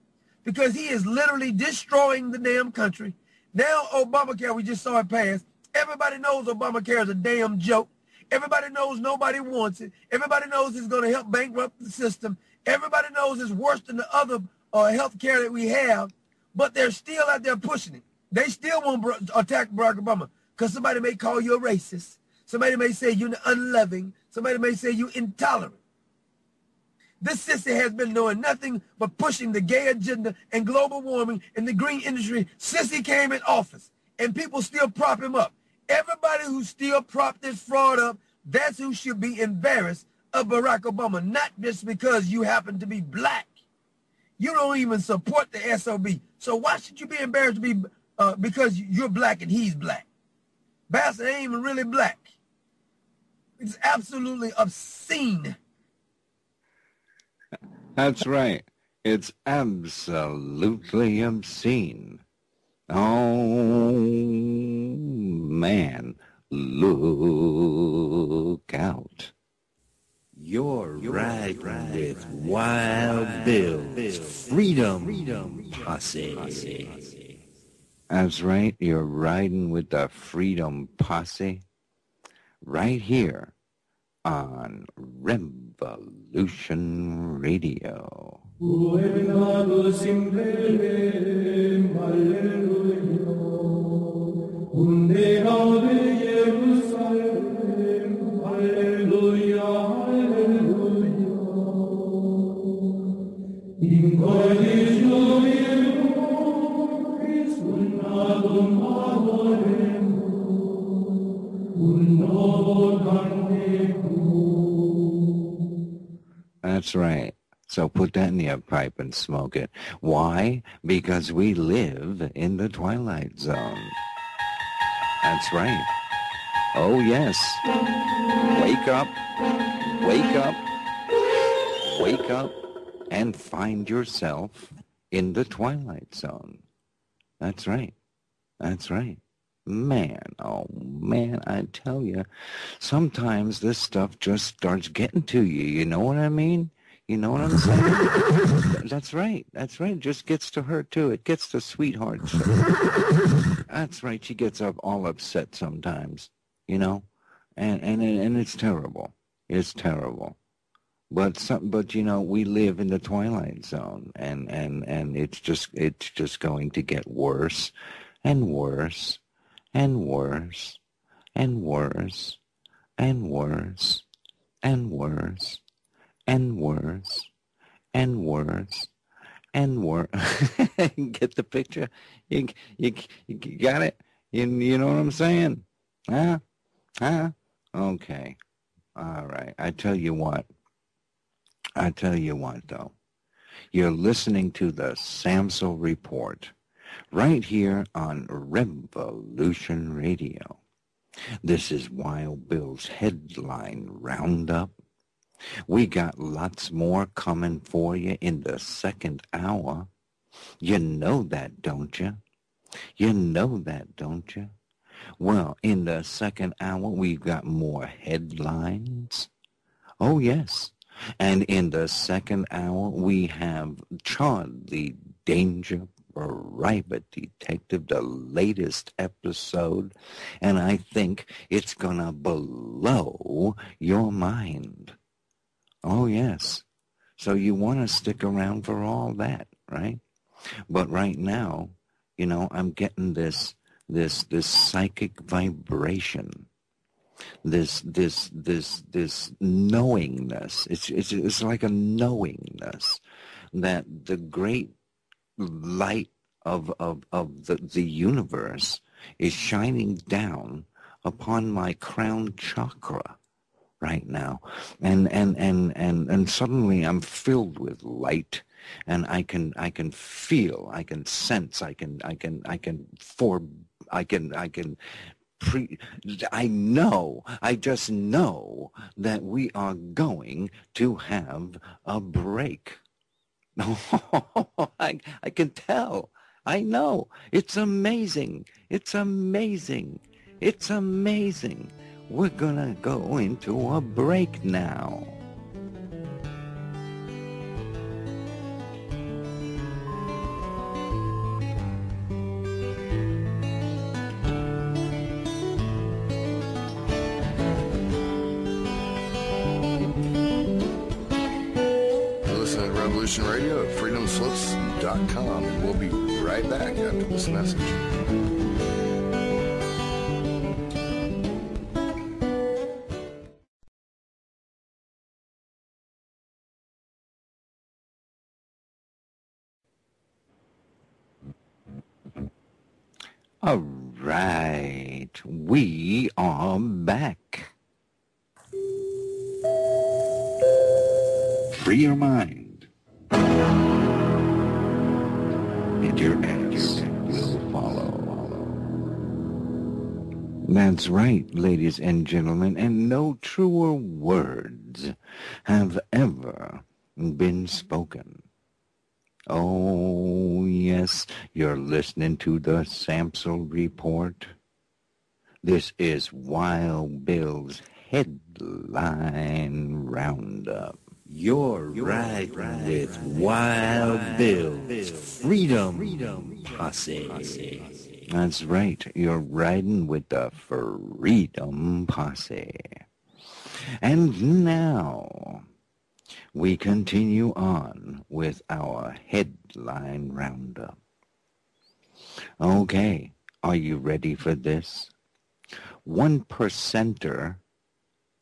because he is literally destroying the damn country. Now Obamacare, we just saw it pass. Everybody knows Obamacare is a damn joke. Everybody knows nobody wants it. Everybody knows it's going to help bankrupt the system. Everybody knows it's worse than the other health care that we have, but they're still out there pushing it. They still won't attack Barack Obama because somebody may call you a racist. Somebody may say you're unloving. Somebody may say you're intolerant. This sissy has been doing nothing but pushing the gay agenda and global warming and the green industry since he came in office, and people still prop him up. Everybody who still prop this fraud up, that's who should be embarrassed of Barack Obama, not just because you happen to be black. You don't even support the SOB. So why should you be embarrassed to be because you're black and he's black? Bastard ain't even really black. It's absolutely obscene. That's right. It's absolutely obscene. Oh, man, look out. You're riding with Wild Bill's Freedom Posse. That's right, you're riding with the Freedom Posse right here on Revolution Radio. That's right. So put that in your pipe and smoke it. Why? Because we live in the Twilight Zone. That's right. Oh, yes. Wake up. Wake up. Wake up and find yourself in the Twilight Zone. That's right. That's right. Man, oh man, I tell you, sometimes this stuff just starts getting to you. You know what I mean? You know what I'm saying? That's right. That's right. It just gets to her, too. It gets to Sweetheart. That's right. She gets up all upset sometimes, you know? And it's terrible. It's terrible. But you know, we live in the Twilight Zone, and it's just going to get worse and worse and worse and worse and worse and worse and worse and worse and worse. Get the picture? You got it? You know what I'm saying? Huh? Okay. All right. I tell you what, though. You're listening to the Samsel Report right here on Revolution Radio. This is Wild Bill's Headline Roundup. We got lots more coming for you in the second hour. You know that, don't you? You know that, don't you? Well, in the second hour, we've got more headlines. Oh, yes. And in the second hour, we have Charlie Danger, Private Detective, the latest episode. And I think it's going to blow your mind. Oh, yes. So you want to stick around for all that, right? But right now, you know, I'm getting this psychic vibration, this knowingness. It's like a knowingness that the great light of the universe is shining down upon my crown chakra right now, and suddenly I'm filled with light, and I can feel, I can sense, I just know that we are going to have a break. I can tell. I know. It's amazing. It's amazing. It's amazing. We're gonna go into a break now. Listen to Revolution Radio at freedomslips.com, and we'll be right back after this message. All right, we are back. Free your mind, and your ass will follow. That's right, ladies and gentlemen, and no truer words have ever been spoken. Oh, yes, you're listening to the Samsel Report. This is Wild Bill's Headline Roundup. You're riding with Wild Bill's Freedom Posse. That's right, you're riding with the Freedom Posse. And now we continue on with our headline roundup. Okay, are you ready for this? 1%er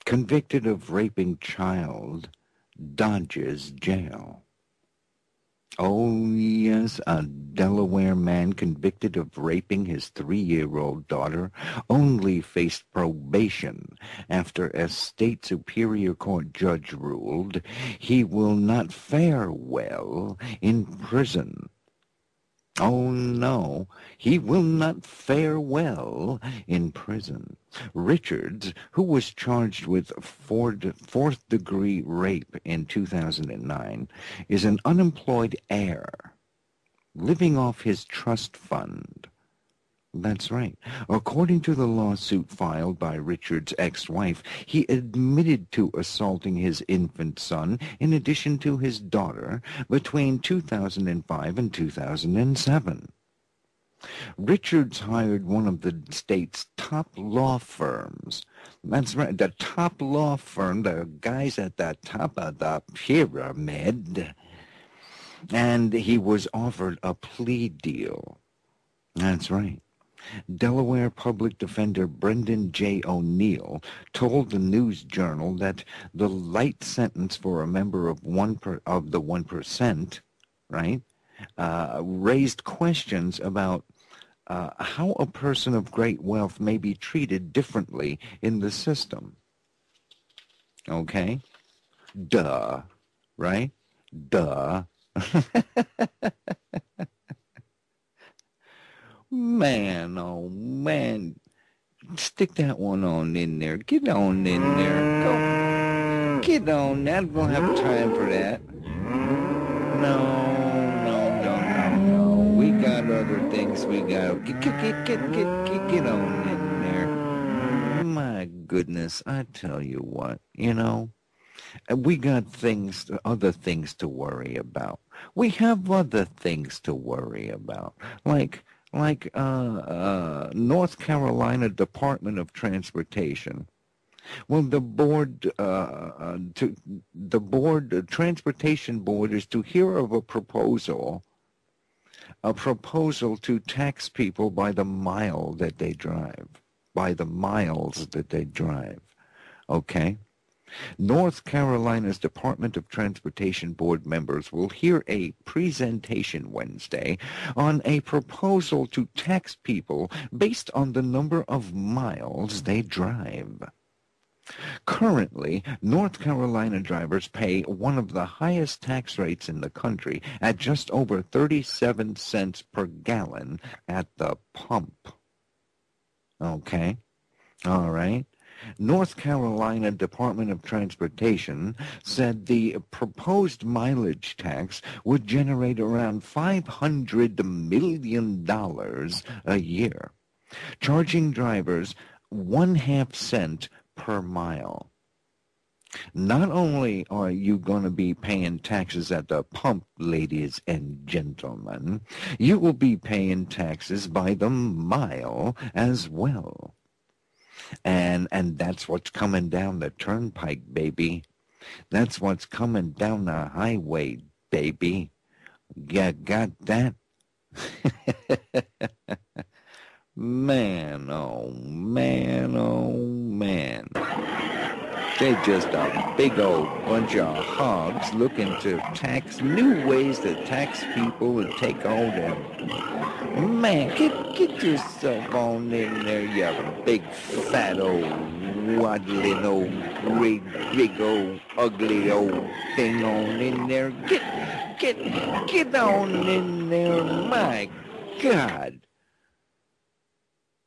convicted of raping child dodges jail. Oh, yes, a Delaware man convicted of raping his 3-year-old daughter only faced probation after a state superior court judge ruled he will not fare well in prison. Oh, no, he will not fare well in prison. Richards, who was charged with fourth-degree rape in 2009, is an unemployed heir, living off his trust fund. That's right. According to the lawsuit filed by Richard's ex-wife, he admitted to assaulting his infant son in addition to his daughter between 2005 and 2007. Richards hired one of the state's top law firms. That's right, the top law firm, the guys at the top of the pyramid. And he was offered a plea deal. That's right. Delaware public defender Brendan J. O'Neill told the News Journal that the light sentence for a member of the 1%, right, raised questions about how a person of great wealth may be treated differently in the system. Okay? Duh. Right? Duh. Man, oh man. Stick that one on in there. Get on in there. Go. Get on. I don't have time for that. No. We got other things we got. Get on in there. My goodness, I tell you what, we got other things to worry about. We have other things to worry about, like North Carolina Department of Transportation. Well, the Transportation Board is to hear of a proposal to tax people by the mile that they drive, by the miles that they drive. Okay? North Carolina's Department of Transportation Board members will hear a presentation Wednesday on a proposal to tax people based on the number of miles they drive. Currently, North Carolina drivers pay one of the highest tax rates in the country at just over 37 cents per gallon at the pump. Okay? All right? North Carolina Department of Transportation said the proposed mileage tax would generate around $500 million a year, charging drivers 1/2 cent per mile. Not only are you going to be paying taxes at the pump, ladies and gentlemen, you will be paying taxes by the mile as well. And that's what's coming down the turnpike, baby. That's what's coming down the highway, baby. You got that? Man, oh man, oh man. They're just a big old bunch of hogs looking to tax new ways to tax people and take all them. Man, get yourself on in there, you big fat old waddling old big old ugly old thing on in there. Get on in there, my God.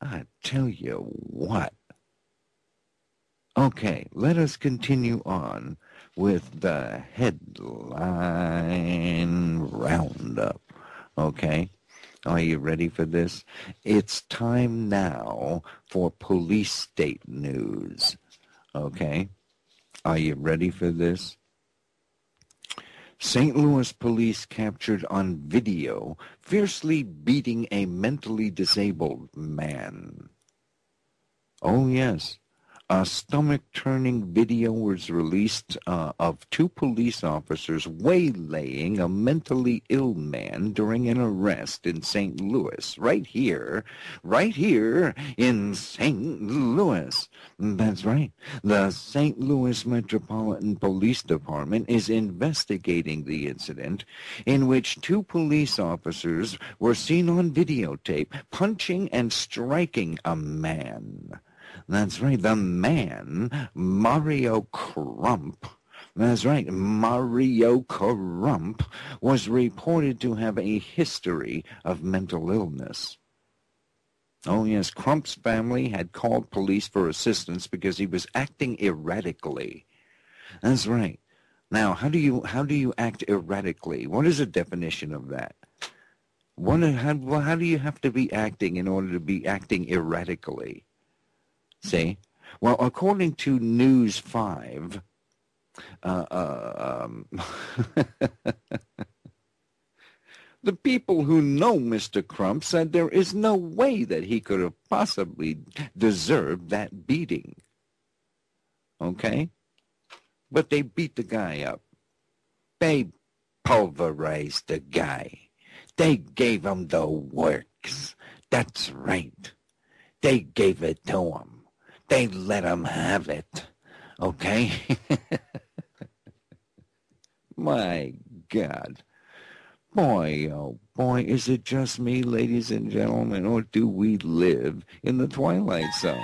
I tell you what. Okay, let us continue on with the headline roundup. Okay, are you ready for this? It's time now for police state news. Okay, are you ready for this? St. Louis police captured on video fiercely beating a mentally disabled man. Oh, yes. A stomach-turning video was released of two police officers waylaying a mentally ill man during an arrest in St. Louis. Right here in St. Louis. That's right. The St. Louis Metropolitan Police Department is investigating the incident in which two police officers were seen on videotape punching and striking a man. That's right, the man, Mario Crump, that's right, Mario Crump was reported to have a history of mental illness. Oh yes, Crump's family had called police for assistance because he was acting erratically. That's right. Now, how do you act erratically? What is the definition of that? How do you have to be acting in order to be acting erratically? See? Well, according to News 5, the people who know Mr. Crump said there is no way that he could have possibly deserved that beating. Okay? But they beat the guy up. They pulverized the guy. They gave him the works. That's right. They gave it to him. They let him have it, okay? My God. Boy, oh boy, is it just me, ladies and gentlemen, or do we live in the Twilight Zone?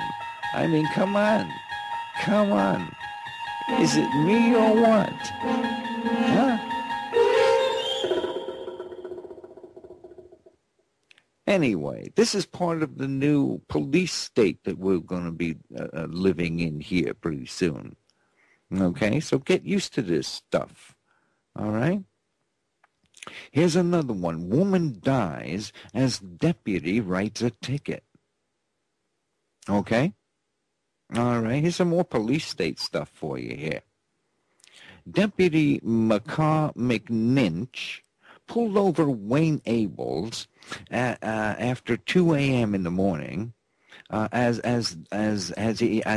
I mean, come on. Come on. Is it me or what? Huh? Anyway, this is part of the new police state that we're going to be living in here pretty soon. Okay, so get used to this stuff. All right? Here's another one. Woman dies as deputy writes a ticket. Okay? All right, here's some more police state stuff for you here. Deputy McCaw McNinch pulled over Wayne Abels after 2 a.m. in the morning as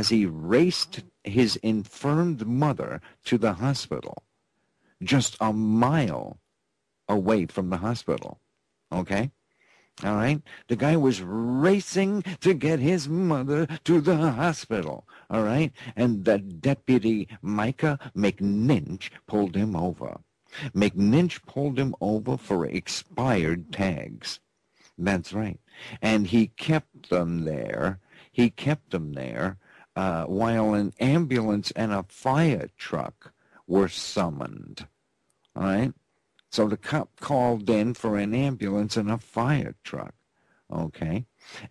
he raced his infirmed mother to the hospital, just a mile away from the hospital. Okay? All right? The guy was racing to get his mother to the hospital. All right? And the deputy, Micah McNinch, pulled him over. McNinch pulled him over for expired tags. That's right. And he kept them there. While an ambulance and a fire truck were summoned. All right? So the cop called in for an ambulance and a fire truck. Okay.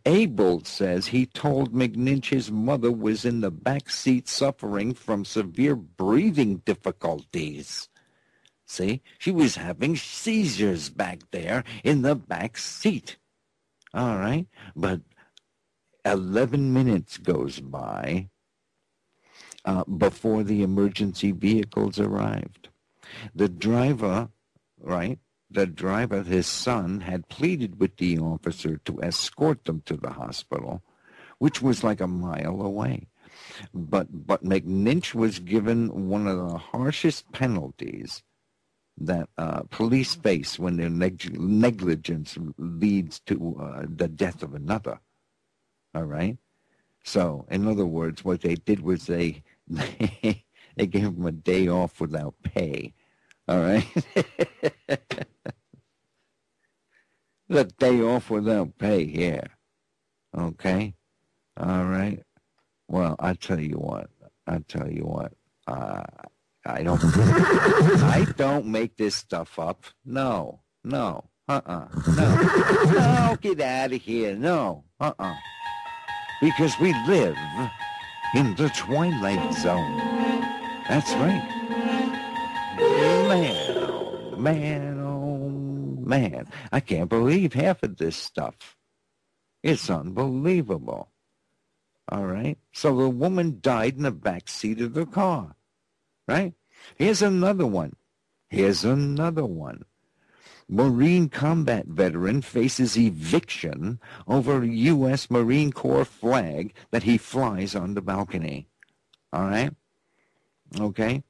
Abel says he told McNinch his mother was in the back seat suffering from severe breathing difficulties. See, she was having seizures back there in the back seat. All right. But 11 minutes goes by before the emergency vehicles arrived. The driver, right? The driver, his son, had pleaded with the officer to escort them to the hospital, which was like a mile away. But McNinch was given one of the harshest penalties that police face when their negligence leads to the death of another. All right? So, in other words, what they did was they gave him a day off without pay. All right? The day off without pay here. Okay? All right? Well, I tell you what. I don't make this stuff up. No. No, get out of here. No, Because we live in the Twilight Zone. That's right. Man, I can't believe half of this stuff. It's unbelievable. All right? So the woman died in the back seat of the car. Right? Here's another one. Marine combat veteran faces eviction over U.S. Marine Corps flag that he flies on the balcony. All right? Okay?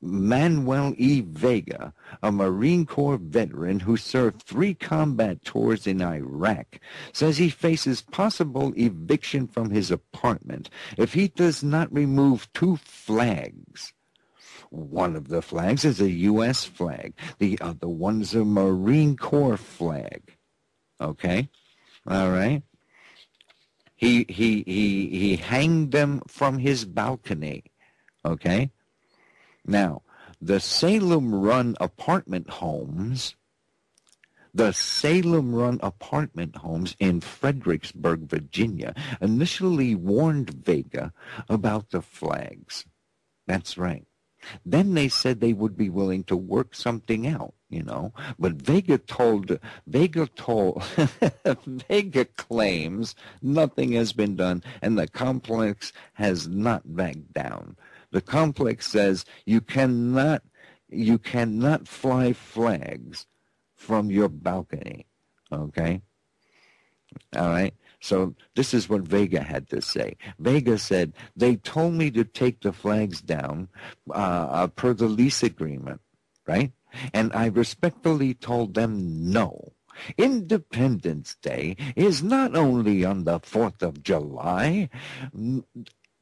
Manuel E. Vega, a Marine Corps veteran who served 3 combat tours in Iraq, says he faces possible eviction from his apartment if he does not remove 2 flags. One of the flags is a U.S. flag. The other one's a Marine Corps flag. Okay? All right? He hanged them from his balcony. Okay? Now, the Salem-run apartment homes in Fredericksburg, Virginia, initially warned Vega about the flags. That's right. Then they said they would be willing to work something out, But Vega claims nothing has been done, and the complex has not backed down. The complex says you cannot fly flags from your balcony. Okay? All right? So this is what Vega had to say. Vega said, they told me to take the flags down per the lease agreement, right? And I respectfully told them no. Independence Day is not only on the 4th of July.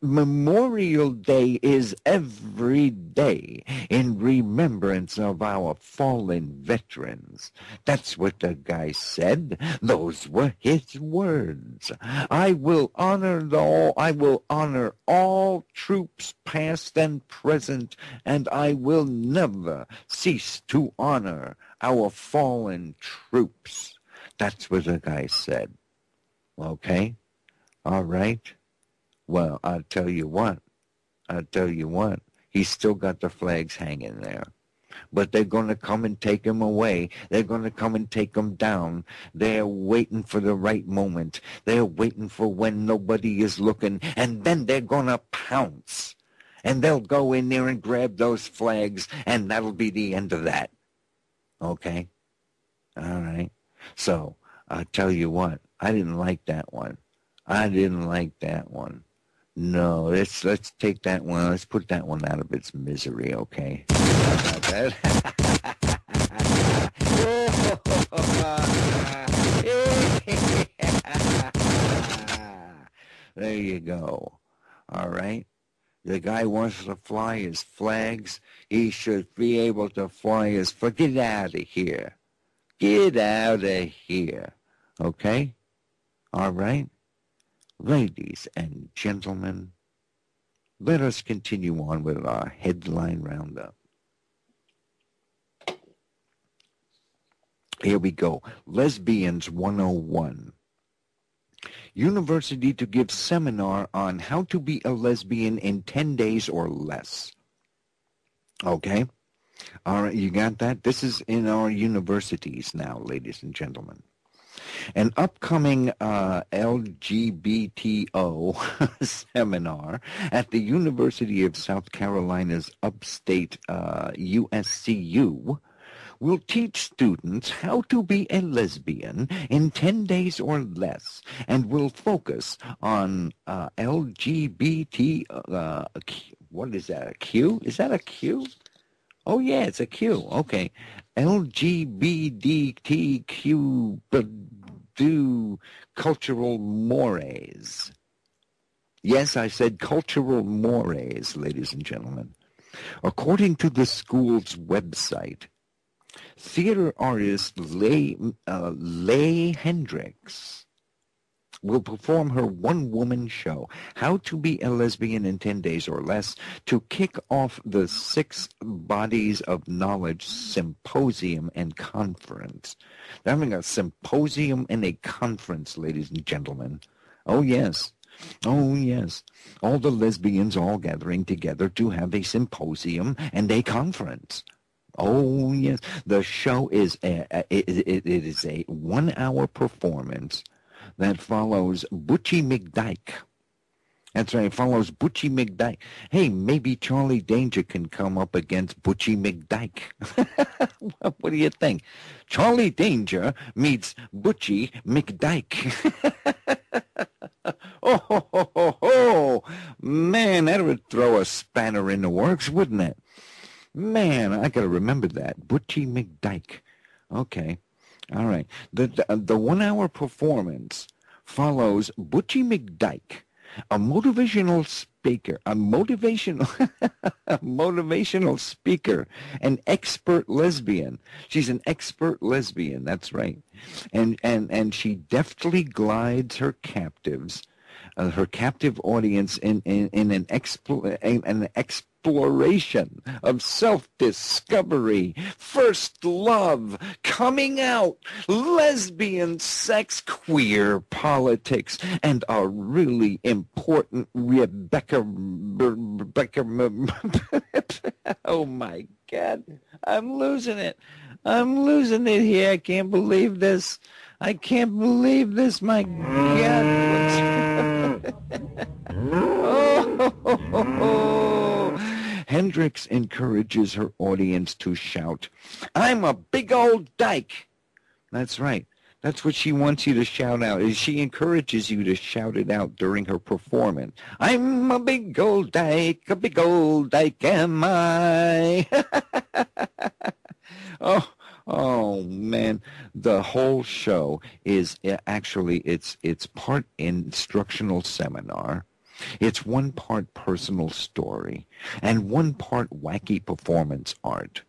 Memorial Day is every day in remembrance of our fallen veterans. That's what the guy said. Those were his words. I will honor all troops past and present, and I will never cease to honor our fallen troops. That's what the guy said. Okay? All right? Well, I'll tell you what, he's still got the flags hanging there. But they're going to come and take him away. They're going to come and take him down. They're waiting for the right moment. They're waiting for when nobody is looking, and then they're going to pounce. And they'll go in there and grab those flags, and that'll be the end of that. Okay? All right? So, I'll tell you what, I didn't like that one. No, let's take that one. Let's put that one out of its misery, okay? How about that? There you go. All right? The guy wants to fly his flags. He should be able to fly his flag. Get out of here. Get out of here. Okay? All right? Ladies and gentlemen, let us continue on with our headline roundup. Here we go. Lesbians 101. University to give seminar on how to be a lesbian in 10 days or less. Okay? All right, you got that? This is in our universities now, ladies and gentlemen. An upcoming LGBTO seminar at the University of South Carolina's upstate USCU will teach students how to be a lesbian in 10 days or less, and will focus on LGBT, what is that, a Q? Is that a Q? Oh, yeah, it's a Q. Okay. LGBTQ cultural mores. Yes, I said cultural mores, ladies and gentlemen. According to the school's website, theater artist Leigh Hendricks will perform her one-woman show, How to Be a Lesbian in 10 Days or Less, to kick off the 6 Bodies of Knowledge Symposium and Conference. They're having a symposium and a conference, ladies and gentlemen. Oh, yes. Oh, yes. All the lesbians all gathering together to have a symposium and a conference. Oh, yes. The show is it is a 1-hour performance that follows Butchie McDyke. That's right, it follows Butchie McDyke. Hey, maybe Charlie Danger can come up against Butchie McDyke. What do you think? Charlie Danger meets Butchie McDyke. Oh, man, that would throw a spanner in the works, wouldn't it? Man, I got to remember that. Butchie McDyke. Okay. All right. The 1-hour performance follows Butchie McDyke, a motivational speaker, an expert lesbian. She's an expert lesbian. That's right. And she deftly glides her captive audience in an exploration of self-discovery, first love, coming out, lesbian sex, queer politics, and a really important Rebecca oh my God, I'm losing it here. I can't believe this, my God. Hendricks encourages her audience to shout, "I'm a big old dyke." That's right. That's what she wants you to shout out. She encourages you to shout it out during her performance. "I'm a big old dyke am I." Oh man, the whole show is actually it's part instructional seminar. It's 1 part personal story and 1 part wacky performance art.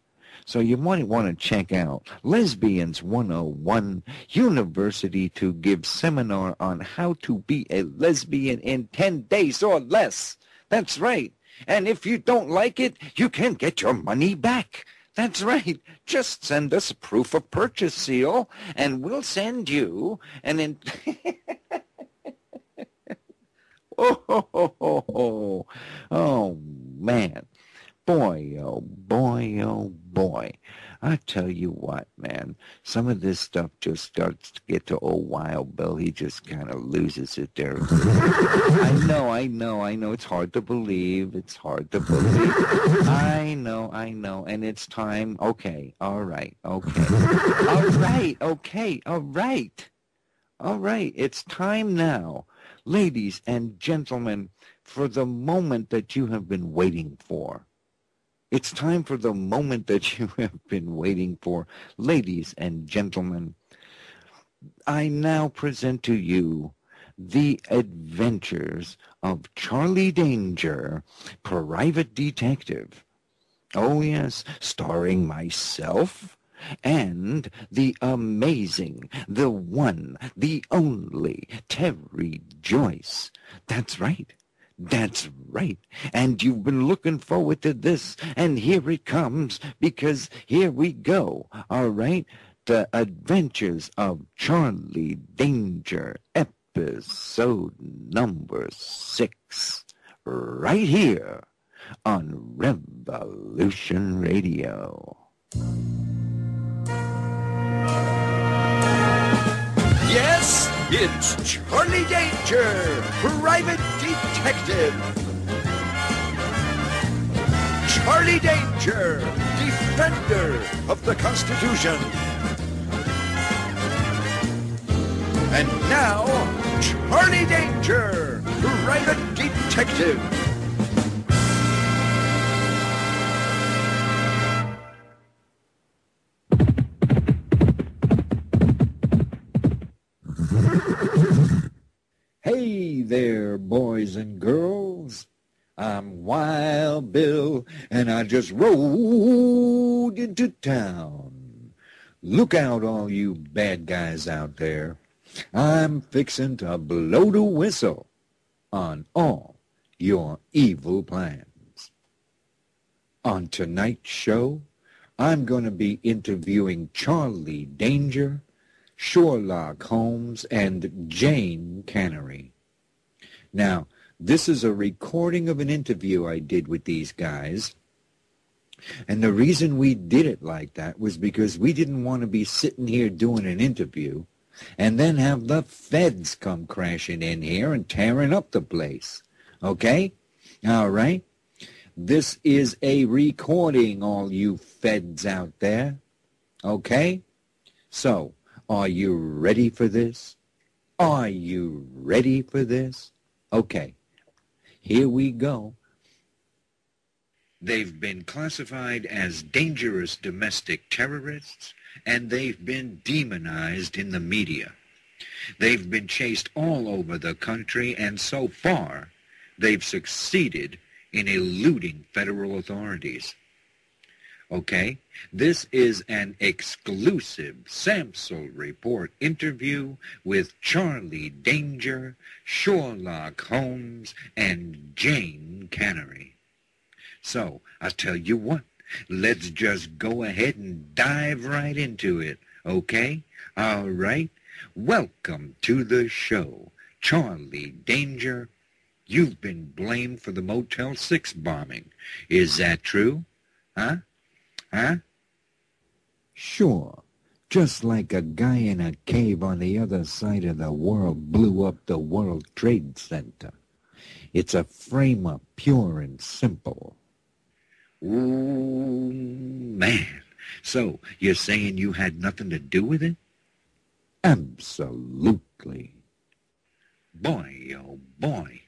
So you might want to check out Lesbians 101 University to give seminar on how to be a lesbian in 10 days or less. That's right. And if you don't like it, you can get your money back. That's right. Just send us a proof of purchase seal, and we'll send you an... Oh, man. Boy, oh, boy. I tell you what, man. Some of this stuff just starts to get to old Wild Bill. He just kind of loses it there. I know. It's hard to believe. I know. And it's time. Okay. All right. It's time now, ladies and gentlemen, for the moment that you have been waiting for. It's time for the moment that you have been waiting for. Ladies and gentlemen, I now present to you the adventures of Charlie Danger, Private Detective. Oh yes, starring myself and the amazing, the one, the only Terry Joyce. That's right. And you've been looking forward to this, and here it comes, because here we go. All right. The Adventures of Charlie Danger, episode number 6, right here on Revolution Radio. Yes, it's Charlie Danger, private detective. Charlie Danger, defender of the Constitution. And now, Charlie Danger, private detective. Hey there, boys and girls. I'm Wild Bill, and I just rode into town. Look out, all you bad guys out there. I'm fixing to blow the whistle on all your evil plans. On tonight's show, I'm going to be interviewing Charlie Danger, Sherlock Holmes, and Jane Cannery. Now, this is a recording of an interview I did with these guys, and the reason we did it like that was because we didn't want to be sitting here doing an interview and then have the feds come crashing in here and tearing up the place. Okay? All right? This is a recording, all you feds out there. Okay? So, are you ready for this? Are you ready for this? Okay. Here we go. They've been classified as dangerous domestic terrorists, and they've been demonized in the media. They've been chased all over the country, and so far, they've succeeded in eluding federal authorities. Okay, this is an exclusive Samsel Report interview with Charlie Danger, Sherlock Holmes, and Jane Cannery. So, I tell you what, let's just go ahead and dive right into it, okay? All right, welcome to the show, Charlie Danger. You've been blamed for the Motel 6 bombing. Is that true? Huh? Sure. Just like a guy in a cave on the other side of the world blew up the World Trade Center. It's a frame-up, pure and simple. Ooh, man. So, you're saying you had nothing to do with it? Absolutely. Boy, oh boy.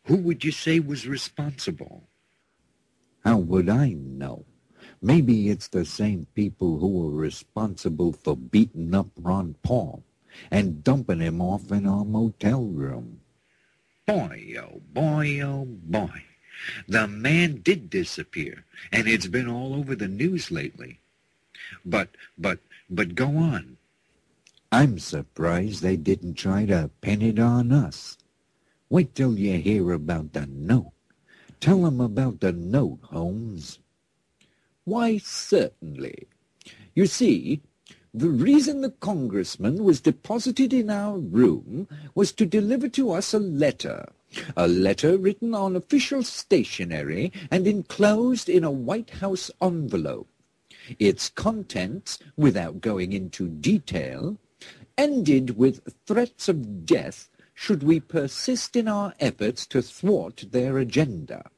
Who would you say was responsible? How would I know? Maybe it's the same people who were responsible for beating up Ron Paul and dumping him off in our motel room. Boy, oh boy, oh boy. The man did disappear, and it's been all over the news lately. But go on. I'm surprised they didn't try to pin it on us. Wait till you hear about the note. Tell them about the note, Holmes. Why, certainly. You see, the reason the congressman was deposited in our room was to deliver to us a letter written on official stationery and enclosed in a White House envelope. Its contents, without going into detail, ended with threats of death should we persist in our efforts to thwart their agenda.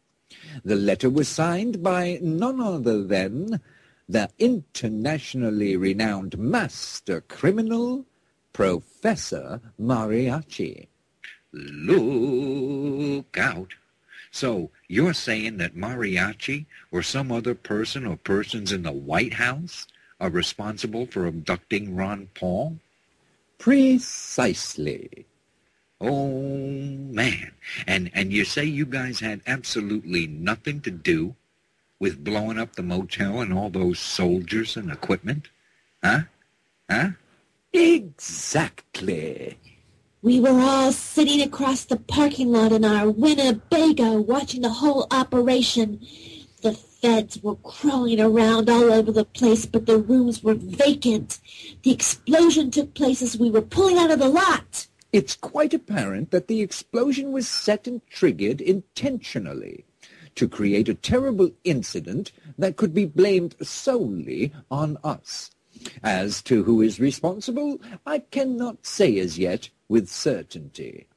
The letter was signed by none other than the internationally renowned master criminal, Professor Mariachi. Look out. So you're saying that Mariachi or some other person or persons in the White House are responsible for abducting Ron Paul? Precisely. Oh, man. And you say you guys had absolutely nothing to do with blowing up the motel and all those soldiers and equipment? Huh? Exactly. We were all sitting across the parking lot in our Winnebago watching the whole operation. The feds were crawling around all over the place, but the rooms were vacant. The explosion took place as we were pulling out of the lot. It's quite apparent that the explosion was set and triggered intentionally to create a terrible incident that could be blamed solely on us. As to who is responsible, I cannot say as yet with certainty.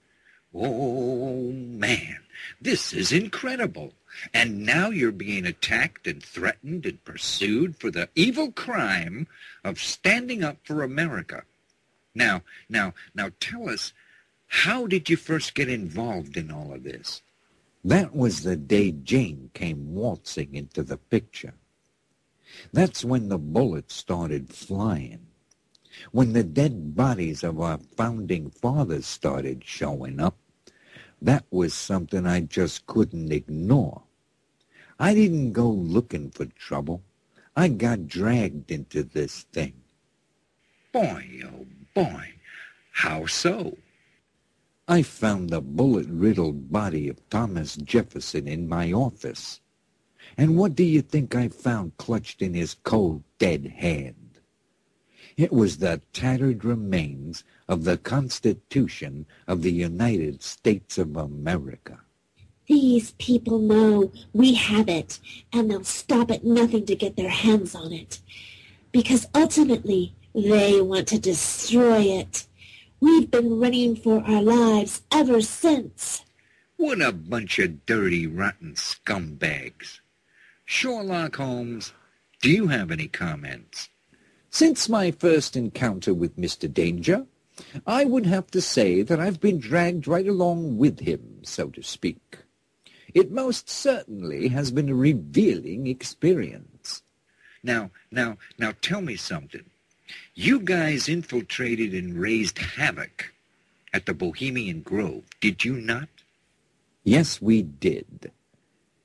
Oh, man, this is incredible. And now you're being attacked and threatened and pursued for the evil crime of standing up for America. Now tell us, how did you first get involved in all of this? That was the day Jane came waltzing into the picture. That's when the bullets started flying. When the dead bodies of our founding fathers started showing up, that was something I just couldn't ignore. I didn't go looking for trouble. I got dragged into this thing. Boy, oh boy, how so? I found the bullet-riddled body of Thomas Jefferson in my office. And what do you think I found clutched in his cold, dead hand? It was the tattered remains of the Constitution of the United States of America. These people know we have it, and they'll stop at nothing to get their hands on it. Because ultimately, they want to destroy it. We've been running for our lives ever since. What a bunch of dirty, rotten scumbags. Sherlock Holmes, do you have any comments? Since my first encounter with Mr. Danger, I would have to say that I've been dragged right along with him, so to speak. It most certainly has been a revealing experience. Now tell me something. You guys infiltrated and raised havoc at the Bohemian Grove, did you not? Yes, we did.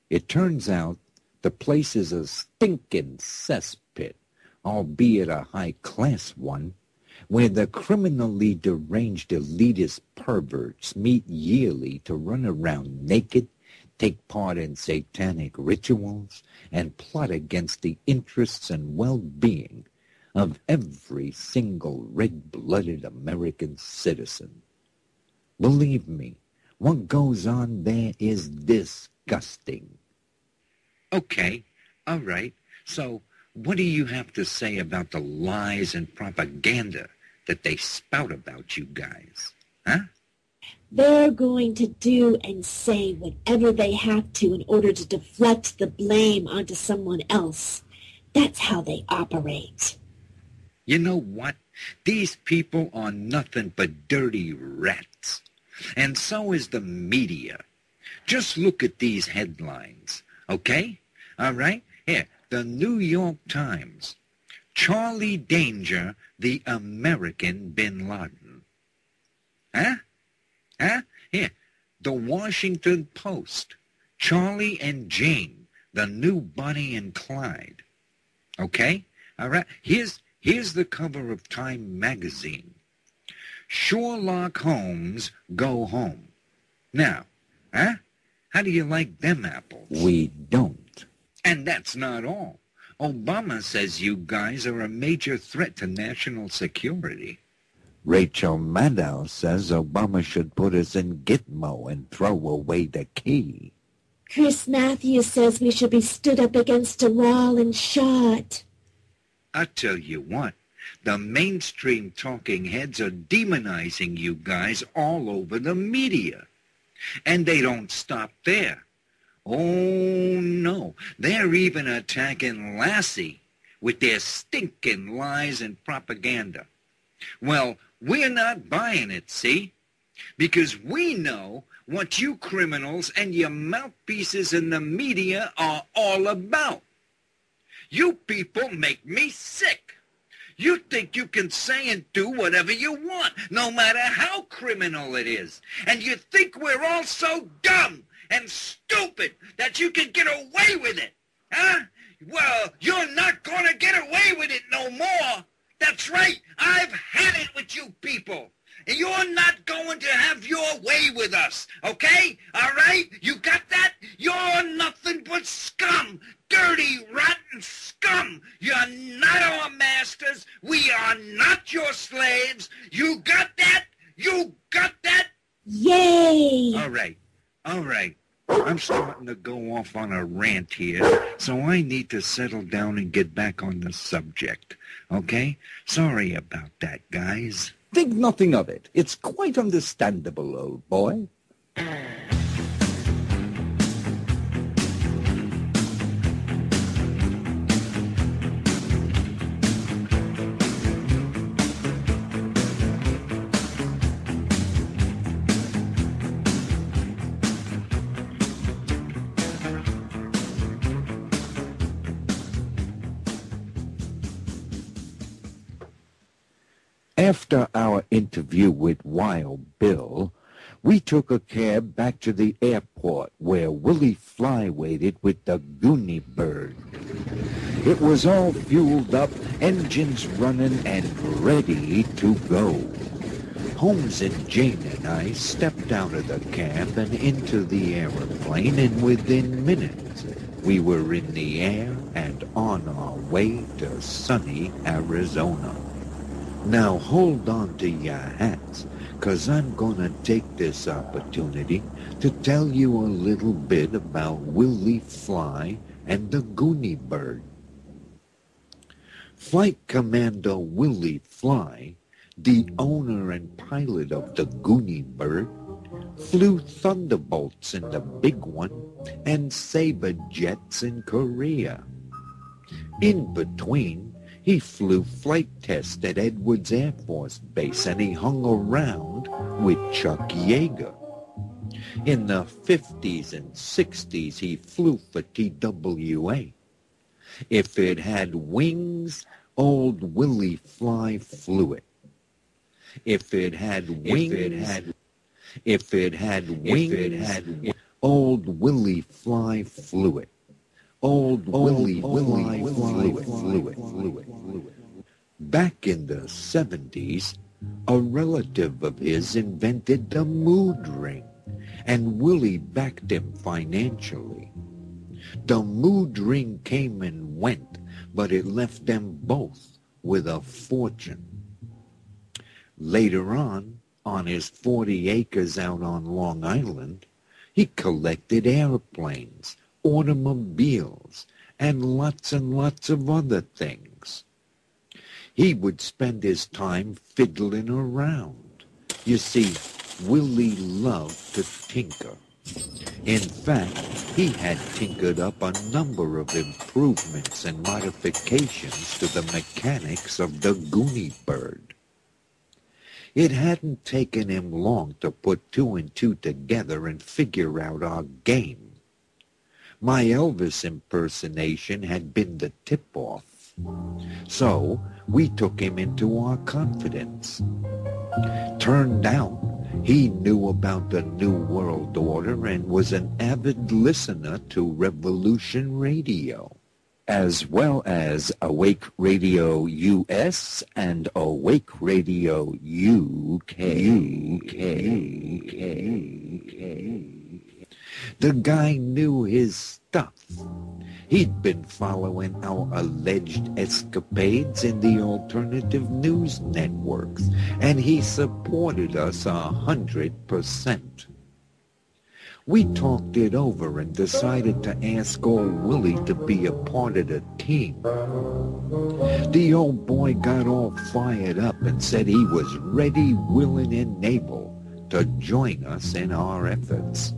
It turns out the place is a stinking cesspit, albeit a high-class one, where the criminally deranged elitist perverts meet yearly to run around naked, take part in satanic rituals, and plot against the interests and well-being of every single red-blooded American citizen. Believe me, what goes on there is disgusting. Okay, all right. So what do you have to say about the lies and propaganda that they spout about you guys? Huh? They're going to do and say whatever they have to in order to deflect the blame onto someone else. That's how they operate. You know what? These people are nothing but dirty rats. And so is the media. Just look at these headlines, okay? All right? Here, the New York Times. Charlie Danger, the American Bin Laden. Huh? Here, the Washington Post. Charlie and Jane, the new Bonnie and Clyde. Okay? All right? Here's the cover of Time magazine. Sherlock Holmes, go home. Now, how do you like them apples? We don't. And that's not all. Obama says you guys are a major threat to national security. Rachel Maddow says Obama should put us in Gitmo and throw away the key. Chris Matthews says we should be stood up against a wall and shot. I tell you what, the mainstream talking heads are demonizing you guys all over the media. And they don't stop there. Oh, no. They're even attacking Lassie with their stinking lies and propaganda. Well, we're not buying it, see? Because we know what you criminals and your mouthpieces in the media are all about. You people make me sick. You think you can say and do whatever you want, no matter how criminal it is. And you think we're all so dumb and stupid that you can get away with it, huh? Well, you're not going to get away with it no more. That's right. I've had it with you people. And you're not going to have your way with us, okay? All right? You got that? You're nothing but scum, dirty, rotten scum! You're not our masters. We are not your slaves. You got that? You got that? Yay! All right. I'm starting to go off on a rant here, so I need to settle down and get back on the subject. Okay? Sorry about that, guys. Think nothing of it. It's quite understandable, old boy. After our interview with Wild Bill, we took a cab back to the airport where Willie Fly waited with the Goonie Bird. It was all fueled up, engines running, and ready to go. Holmes and Jane and I stepped out of the cab and into the aeroplane, and within minutes we were in the air and on our way to sunny Arizona. Now hold on to your hats, 'cause I'm gonna take this opportunity to tell you a little bit about Willie Fly and the Goonie Bird. Flight Commander Willie Fly, the owner and pilot of the Goonie Bird, flew Thunderbolts in the Big One and Sabre Jets in Korea. In between, he flew flight tests at Edwards Air Force Base, and he hung around with Chuck Yeager. In the 50s and 60s, he flew for TWA. If it had wings, old Willie Fly flew it. If it had wings, old Willie Fly flew it. Old Willie flew it. Back in the 70s, a relative of his invented the mood ring, and Willie backed him financially. The mood ring came and went, but it left them both with a fortune. Later on his 40 acres out on Long Island, he collected airplanes, automobiles, and lots of other things. He would spend his time fiddling around. You see, Willie loved to tinker. In fact, he had tinkered up a number of improvements and modifications to the mechanics of the Goonie Bird. It hadn't taken him long to put two and two together and figure out our game. My Elvis impersonation had been the tip-off, so we took him into our confidence. Turned out, he knew about the New World Order and was an avid listener to Revolution Radio, as well as Awake Radio US and Awake Radio UK. The guy knew his stuff. He'd been following our alleged escapades in the alternative news networks, and he supported us 100%. We talked it over and decided to ask old Willie to be a part of the team. The old boy got all fired up and said he was ready, willing, and able to join us in our efforts.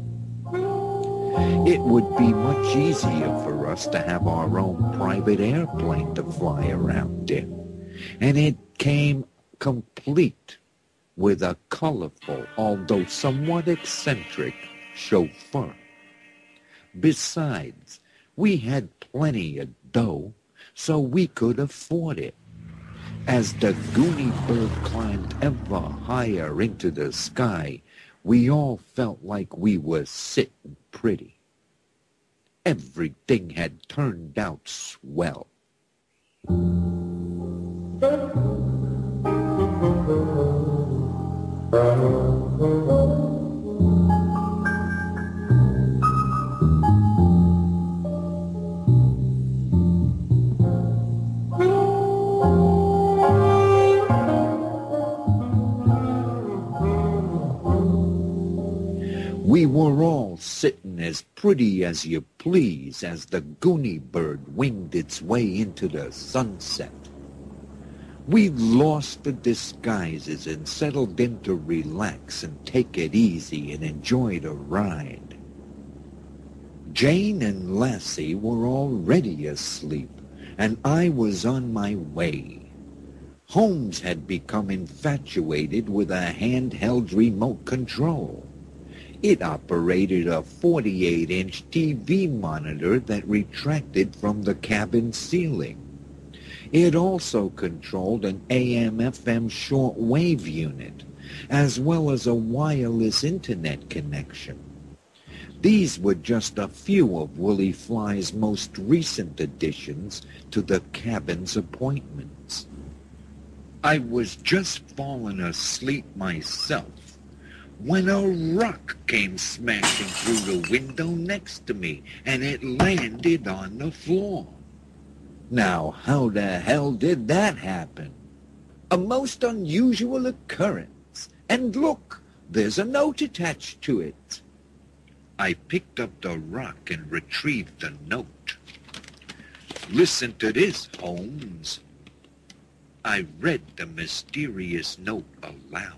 It would be much easier for us to have our own private airplane to fly around in, and it came complete with a colorful, although somewhat eccentric, chauffeur. Besides, we had plenty of dough, so we could afford it. As the Goonie Bird climbed ever higher into the sky, we all felt like we were sitting pretty. Everything had turned out swell. We were all sitting as pretty as you please as the Goonie bird winged its way into the sunset. We lost the disguises and settled in to relax and take it easy and enjoy the ride. Jane and Lassie were already asleep, and I was on my way. Holmes had become infatuated with a handheld remote control. It operated a 48-inch TV monitor that retracted from the cabin ceiling. It also controlled an AM/FM shortwave unit, as well as a wireless internet connection. These were just a few of Willie Fly's most recent additions to the cabin's appointments. I was just falling asleep myself when a rock came smashing through the window next to me, and it landed on the floor. Now, how the hell did that happen? A most unusual occurrence. And look, there's a note attached to it. I picked up the rock and retrieved the note. Listen to this, Holmes. I read the mysterious note aloud.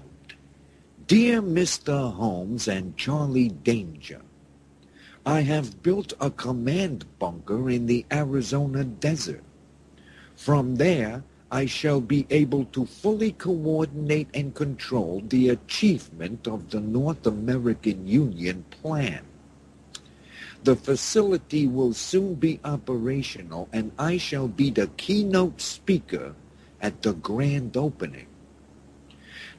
Dear Mr. Holmes and Charlie Danger, I have built a command bunker in the Arizona desert. From there, I shall be able to fully coordinate and control the achievement of the North American Union plan. The facility will soon be operational, and I shall be the keynote speaker at the grand opening.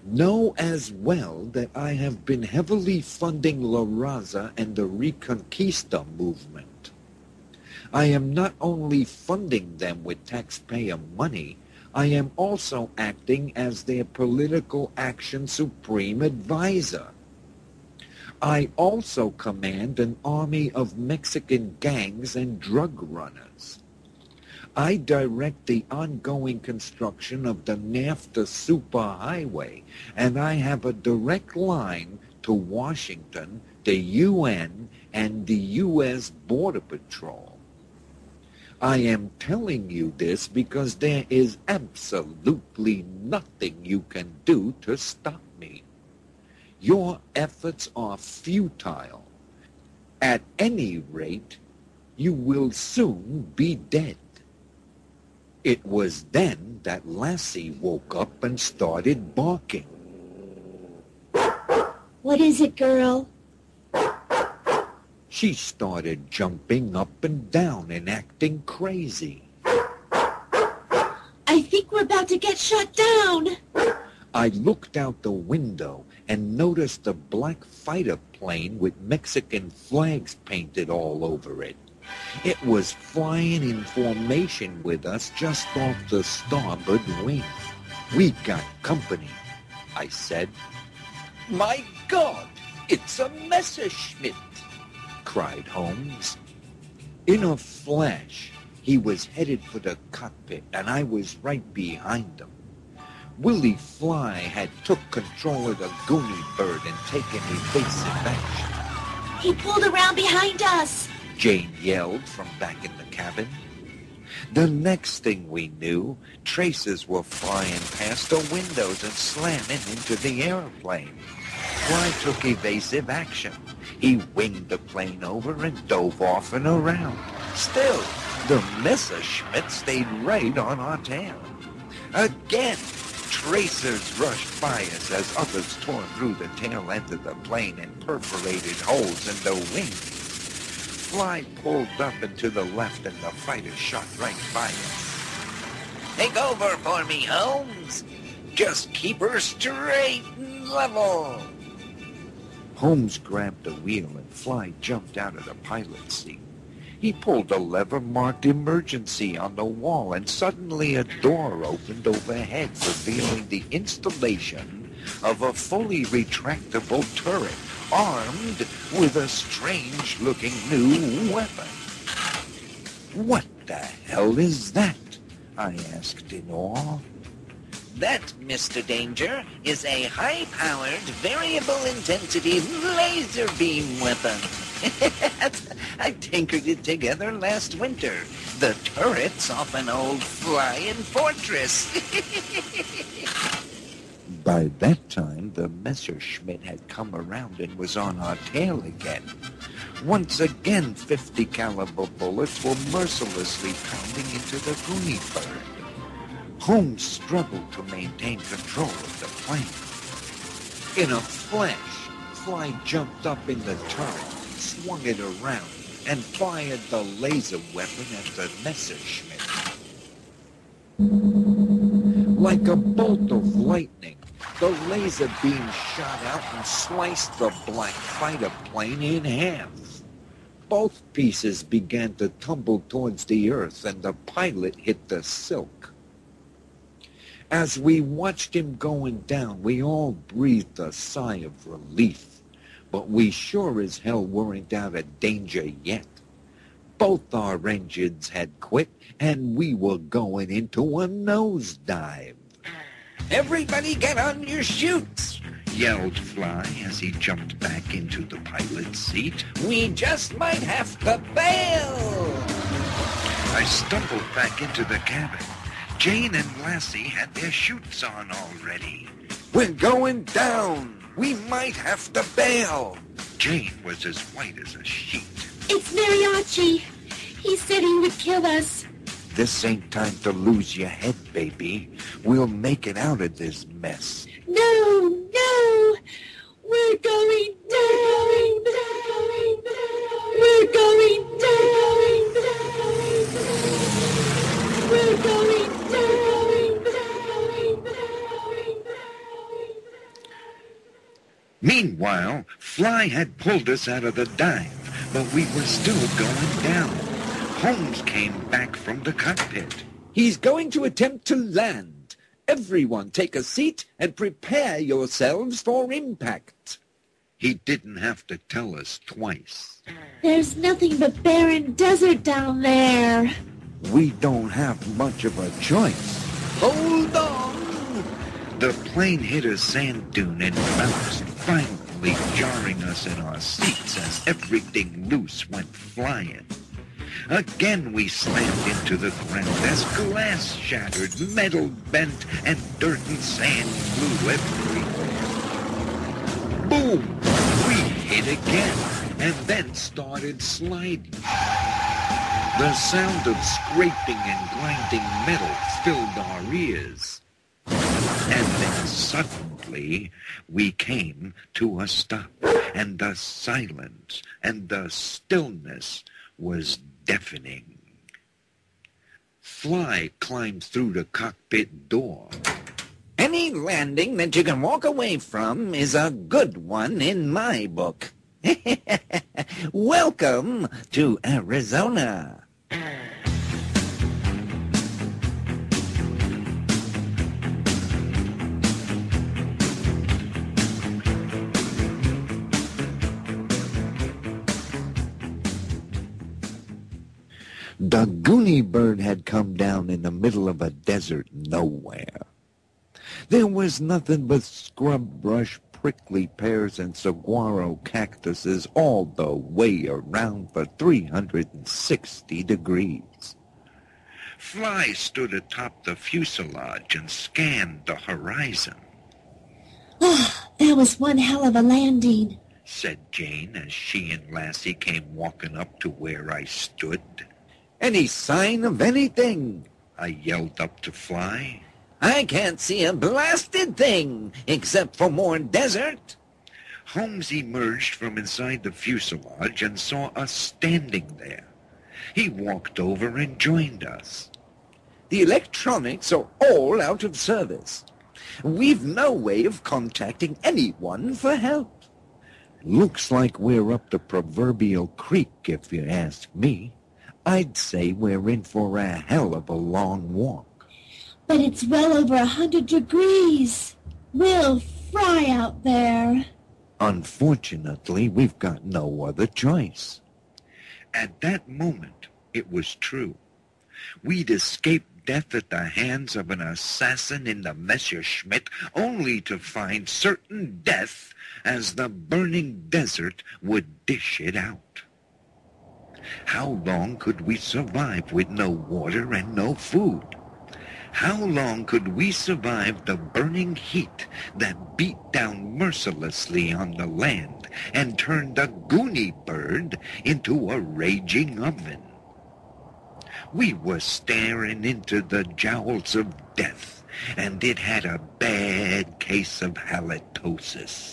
Know as well that I have been heavily funding La Raza and the Reconquista movement. I am not only funding them with taxpayer money, I am also acting as their political action supreme advisor. I also command an army of Mexican gangs and drug runners. I direct the ongoing construction of the NAFTA superhighway, and I have a direct line to Washington, the UN, and the U.S. Border Patrol. I am telling you this because there is absolutely nothing you can do to stop me. Your efforts are futile. At any rate, you will soon be dead. It was then that Lassie woke up and started barking. What is it, girl? She started jumping up and down and acting crazy. I think we're about to get shut down. I looked out the window and noticed a black fighter plane with Mexican flags painted all over it. It was flying in formation with us just off the starboard wing. We got company, I said. My God, it's a Messerschmitt, cried Holmes. In a flash, he was headed for the cockpit, and I was right behind him. Willie Fly had took control of the Goonie bird and taken evasive action. He pulled around behind us, Jane yelled from back in the cabin. The next thing we knew, tracers were flying past the windows and slamming into the airplane. Fly took evasive action. He winged the plane over and dove off and around. Still, the Messerschmitt stayed right on our tail. Again, tracers rushed by us as others tore through the tail end of the plane and perforated holes in the wings. Fly pulled up and to the left, and the fighter shot right by us. Take over for me, Holmes. Just keep her straight and level. Holmes grabbed the wheel, and Fly jumped out of the pilot's seat. He pulled a lever marked emergency on the wall, and suddenly a door opened overhead, revealing the installation of a fully retractable turret armed with a strange-looking new weapon. What the hell is that? I asked in awe. That, Mr. Danger, is a high-powered, variable-intensity laser beam weapon. I tinkered it together last winter. The turret's off an old flying fortress. By that time, the Messerschmitt had come around and was on our tail again. Once again, 50 caliber bullets were mercilessly pounding into the Goonie bird. Holmes struggled to maintain control of the plane. In a flash, Fly jumped up in the turret, swung it around, and fired the laser weapon at the Messerschmitt. Like a bolt of lightning, the laser beam shot out and sliced the black fighter plane in half. Both pieces began to tumble towards the earth, and the pilot hit the silk. As we watched him going down, we all breathed a sigh of relief. But we sure as hell weren't out of danger yet. Both our engines had quit, and we were going into a nosedive. Everybody get on your chutes, yelled Fly as he jumped back into the pilot's seat. We just might have to bail. I stumbled back into the cabin. Jane and Lassie had their chutes on already. We're going down. We might have to bail. Jane was as white as a sheet. It's Mariachi. He said he would kill us. This ain't time to lose your head, baby. We'll make it out of this mess. No, no. We're going down. We're going down. We're going down. Meanwhile, Fly had pulled us out of the dive, but we were still going down. Holmes came back from the cockpit. He's going to attempt to land. Everyone take a seat and prepare yourselves for impact. He didn't have to tell us twice. There's nothing but barren desert down there. We don't have much of a choice. Hold on! The plane hit a sand dune and bounced, violently jarring us in our seats as everything loose went flying. Again we slammed into the ground as glass shattered, metal bent, and dirt and sand flew everywhere. Boom! We hit again, and then started sliding. The sound of scraping and grinding metal filled our ears. And then suddenly we came to a stop, and the silence and the stillness was deafening. Fly climbed through the cockpit door. Any landing that you can walk away from is a good one in my book. Welcome to Arizona. The Goonie bird had come down in the middle of a desert nowhere. There was nothing but scrub brush, prickly pears, and saguaro cactuses all the way around for 360 degrees. Fly stood atop the fuselage and scanned the horizon. Oh, that was one hell of a landing, said Jane as she and Lassie came walking up to where I stood. Any sign of anything? I yelled up to Fly. I can't see a blasted thing, except for more desert. Holmes emerged from inside the fuselage and saw us standing there. He walked over and joined us. The electronics are all out of service. We've no way of contacting anyone for help. Looks like we're up the proverbial creek, if you ask me. I'd say we're in for a hell of a long walk. But it's well over 100 degrees. We'll fry out there. Unfortunately, we've got no other choice. At that moment, it was true. We'd escaped death at the hands of an assassin in the Messerschmitt, only to find certain death as the burning desert would dish it out. How long could we survive with no water and no food? How long could we survive the burning heat that beat down mercilessly on the land and turned the goony bird into a raging oven? We were staring into the jowls of death, and it had a bad case of halitosis.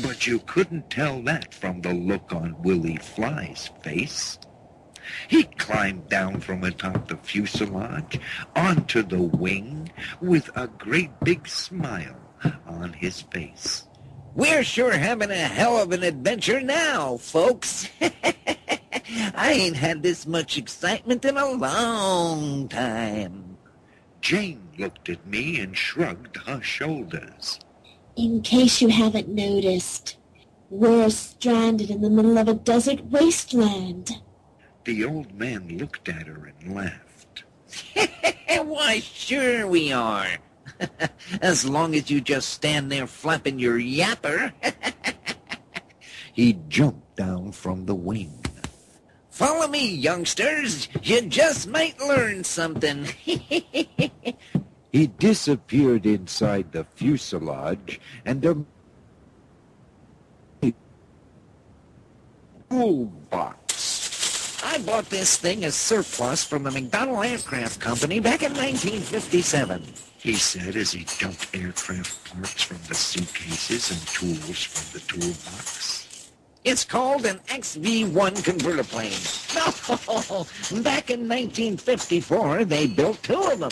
But you couldn't tell that from the look on Willie Fly's face. He climbed down from atop the fuselage onto the wing with a great big smile on his face. We're sure having a hell of an adventure now, folks. I ain't had this much excitement in a long time. Jane looked at me and shrugged her shoulders. In case you haven't noticed, we're stranded in the middle of a desert wasteland. The old man looked at her and laughed. Why, sure we are. As long as you just stand there flapping your yapper. He jumped down from the wing. Follow me, youngsters. You just might learn something. He disappeared inside the fuselage, and a toolbox. I bought this thing as surplus from the McDonnell Aircraft Company back in 1957. He said as he dumped aircraft parts from the suitcases and tools from the toolbox. It's called an XV-1 converter plane. No, back in 1954, they built two of them.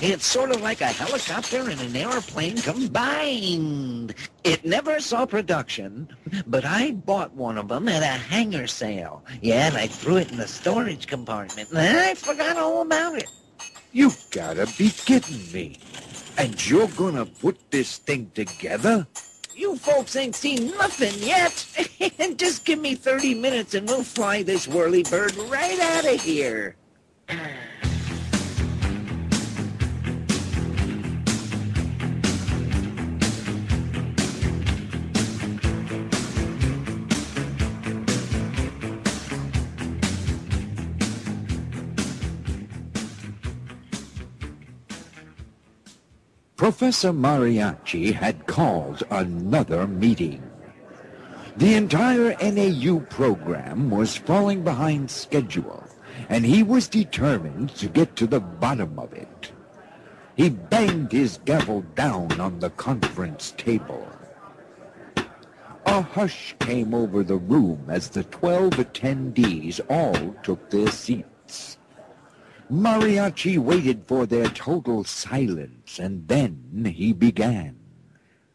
It's sort of like a helicopter and an airplane combined. It never saw production, but I bought one of them at a hangar sale. Yeah, and I threw it in the storage compartment, and I forgot all about it. You gotta be kidding me. And you're gonna put this thing together? You folks ain't seen nothing yet. Just give me 30 minutes and we'll fly this whirly bird right out of here. Professor Mariachi had called another meeting. The entire NAU program was falling behind schedule, and he was determined to get to the bottom of it. He banged his gavel down on the conference table. A hush came over the room as the 12 attendees all took their seats. Mariachi waited for their total silence, and then he began.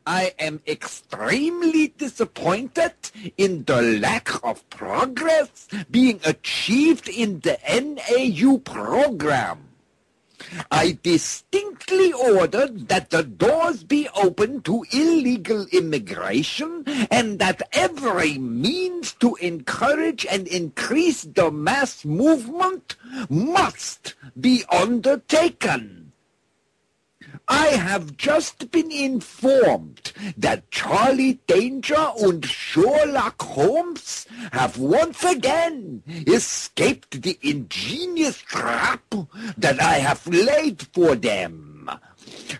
I am extremely disappointed in the lack of progress being achieved in the NAU program. I distinctly ordered that the doors be open to illegal immigration and that every means to encourage and increase the mass movement must be undertaken. I have just been informed that Charlie Danger and Sherlock Holmes have once again escaped the ingenious trap that I have laid for them.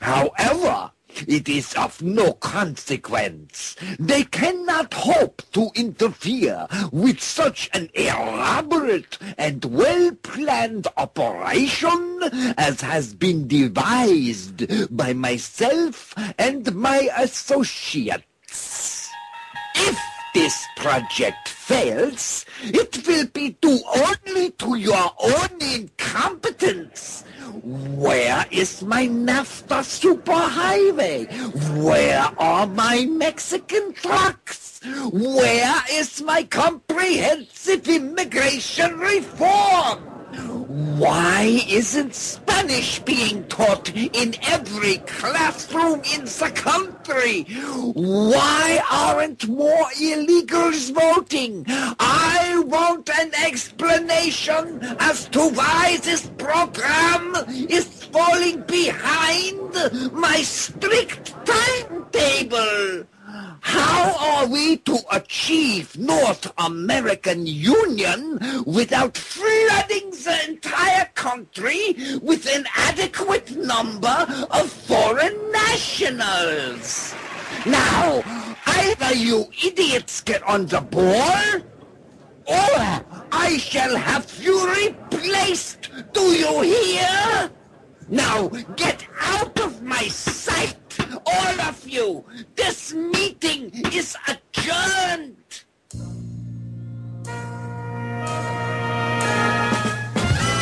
However, it is of no consequence. They cannot hope to interfere with such an elaborate and well-planned operation as has been devised by myself and my associates. If this project fails, it will be due only to your own incompetence. Where is my NAFTA superhighway? Where are my Mexican trucks? Where is my comprehensive immigration reform? Why isn't Spanish being taught in every classroom in the country? Why aren't more illegals voting? I want an explanation as to why this program is falling behind my strict timetable. How are we to achieve North American Union without flooding the entire country with an adequate number of foreign nationals? Now, either you idiots get on the ball, or I shall have you replaced. Do you hear? Now, get out of my sight, all of you. This meeting is adjourned.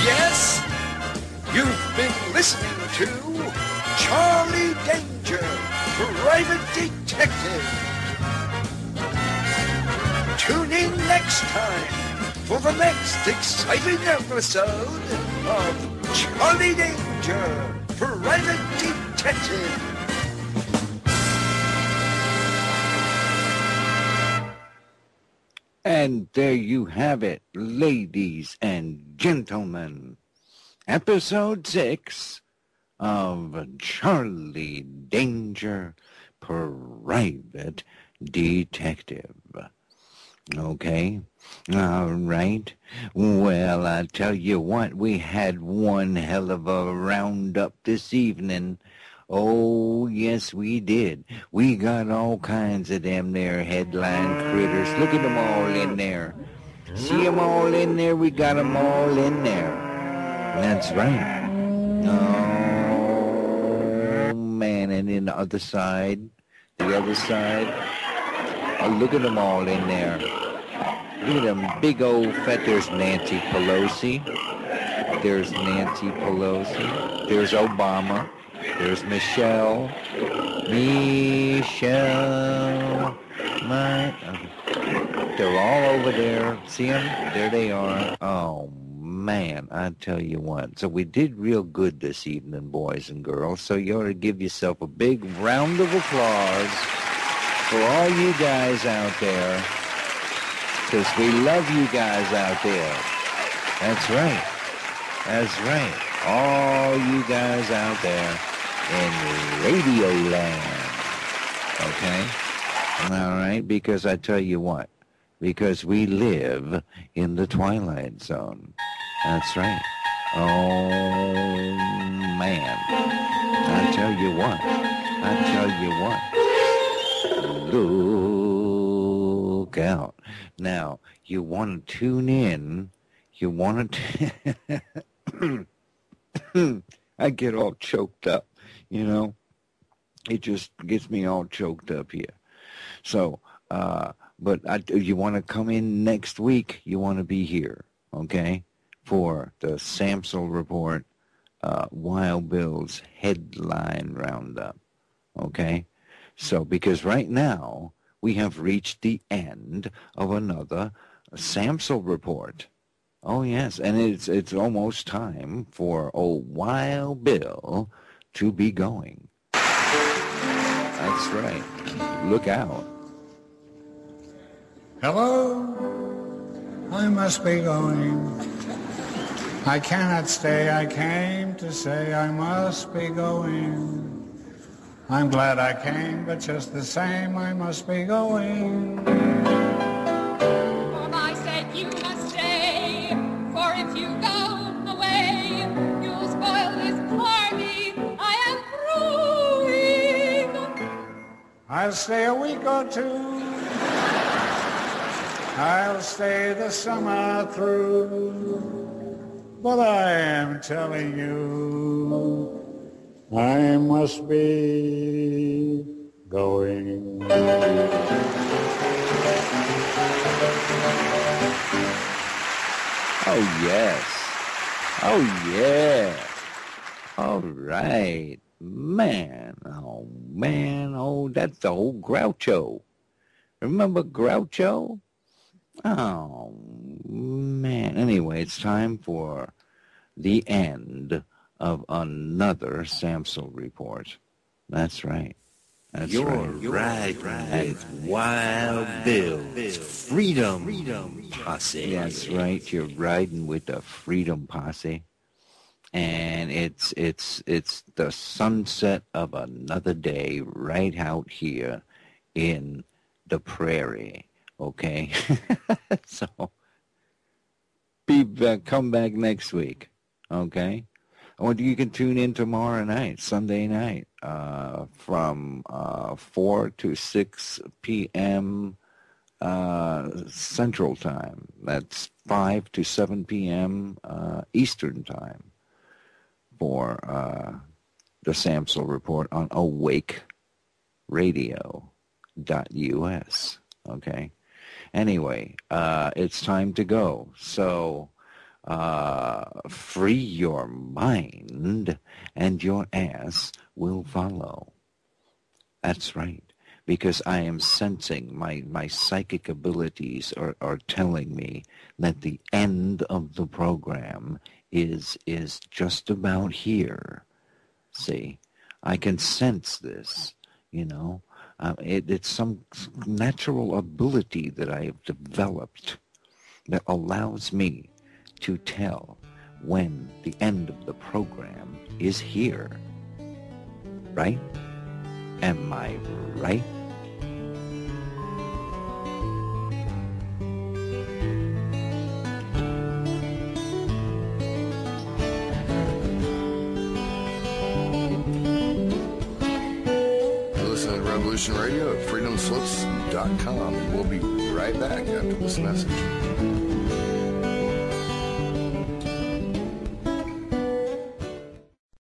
Yes, you've been listening to Charlie Danger, Private Detective. Tune in next time for the next exciting episode of Charlie Danger, Private Detective. And there you have it, ladies and gentlemen. Episode 6 of Charlie Danger, Private Detective. Okay, all right. Well, I tell you what, we had one hell of a roundup this evening. Oh, yes, we did. We got all kinds of them there headline critters. Look at them all in there. See them all in there? We got them all in there. That's right. Oh, man, and then the other side. Oh, look at them all in there. Look at them big old fat. There's Nancy Pelosi. There's Obama. There's Michelle. They're all over there. See them? There they are. Oh, man, I tell you what. So we did real good this evening, boys and girls. So you ought to give yourself a big round of applause for all you guys out there, because we love you guys out there. That's right. All you guys out there in Radio Land. Okay? All right? Because I tell you what. Because we live in the Twilight Zone. That's right. Oh, man. I tell you what. Look out. Now, you want to tune in. I get all choked up, you know. It just gets me all choked up here. So, but you want to come in next week, you want to be here, okay, for the Samsel Report, Wild Bill's headline roundup, okay? So, because right now, we have reached the end of another Samsel Report. Oh, yes, and it's almost time for old Wild Bill to be going. That's right. Look out. Hello, I must be going. I cannot stay, I came to say I must be going. I'm glad I came, but just the same I must be going. For my sake you must stay, for if you go away, you'll spoil this party I am throwing. I'll stay a week or two. I'll stay the summer through. But I am telling you, I must be going. Oh, yes. Oh, yeah. All right. Man. Oh, that's the old Groucho. Remember Groucho? Oh, man. Anyway, it's time for the end of another Samsel Report. That's right. That's You're right. right with Wild Bill's Freedom Posse. That's right. You're riding with the Freedom Posse. And it's the sunset of another day right out here in the prairie. Okay? So come back next week. Okay? Or you can tune in tomorrow night, Sunday night, from 4 to 6 p.m. Central Time. That's 5 to 7 p.m. Eastern Time for the Samsel Report on awakeradio.us. Okay? Anyway, it's time to go. So free your mind and your ass will follow. That's right. Because I am sensing my psychic abilities are telling me that the end of the program is just about here. See, I can sense this, you know. It's some natural ability that I have developed that allows me to tell when the end of the program is here. Right? Am I right? Listen to Revolution Radio at freedomslips.com. We'll be right back after this message.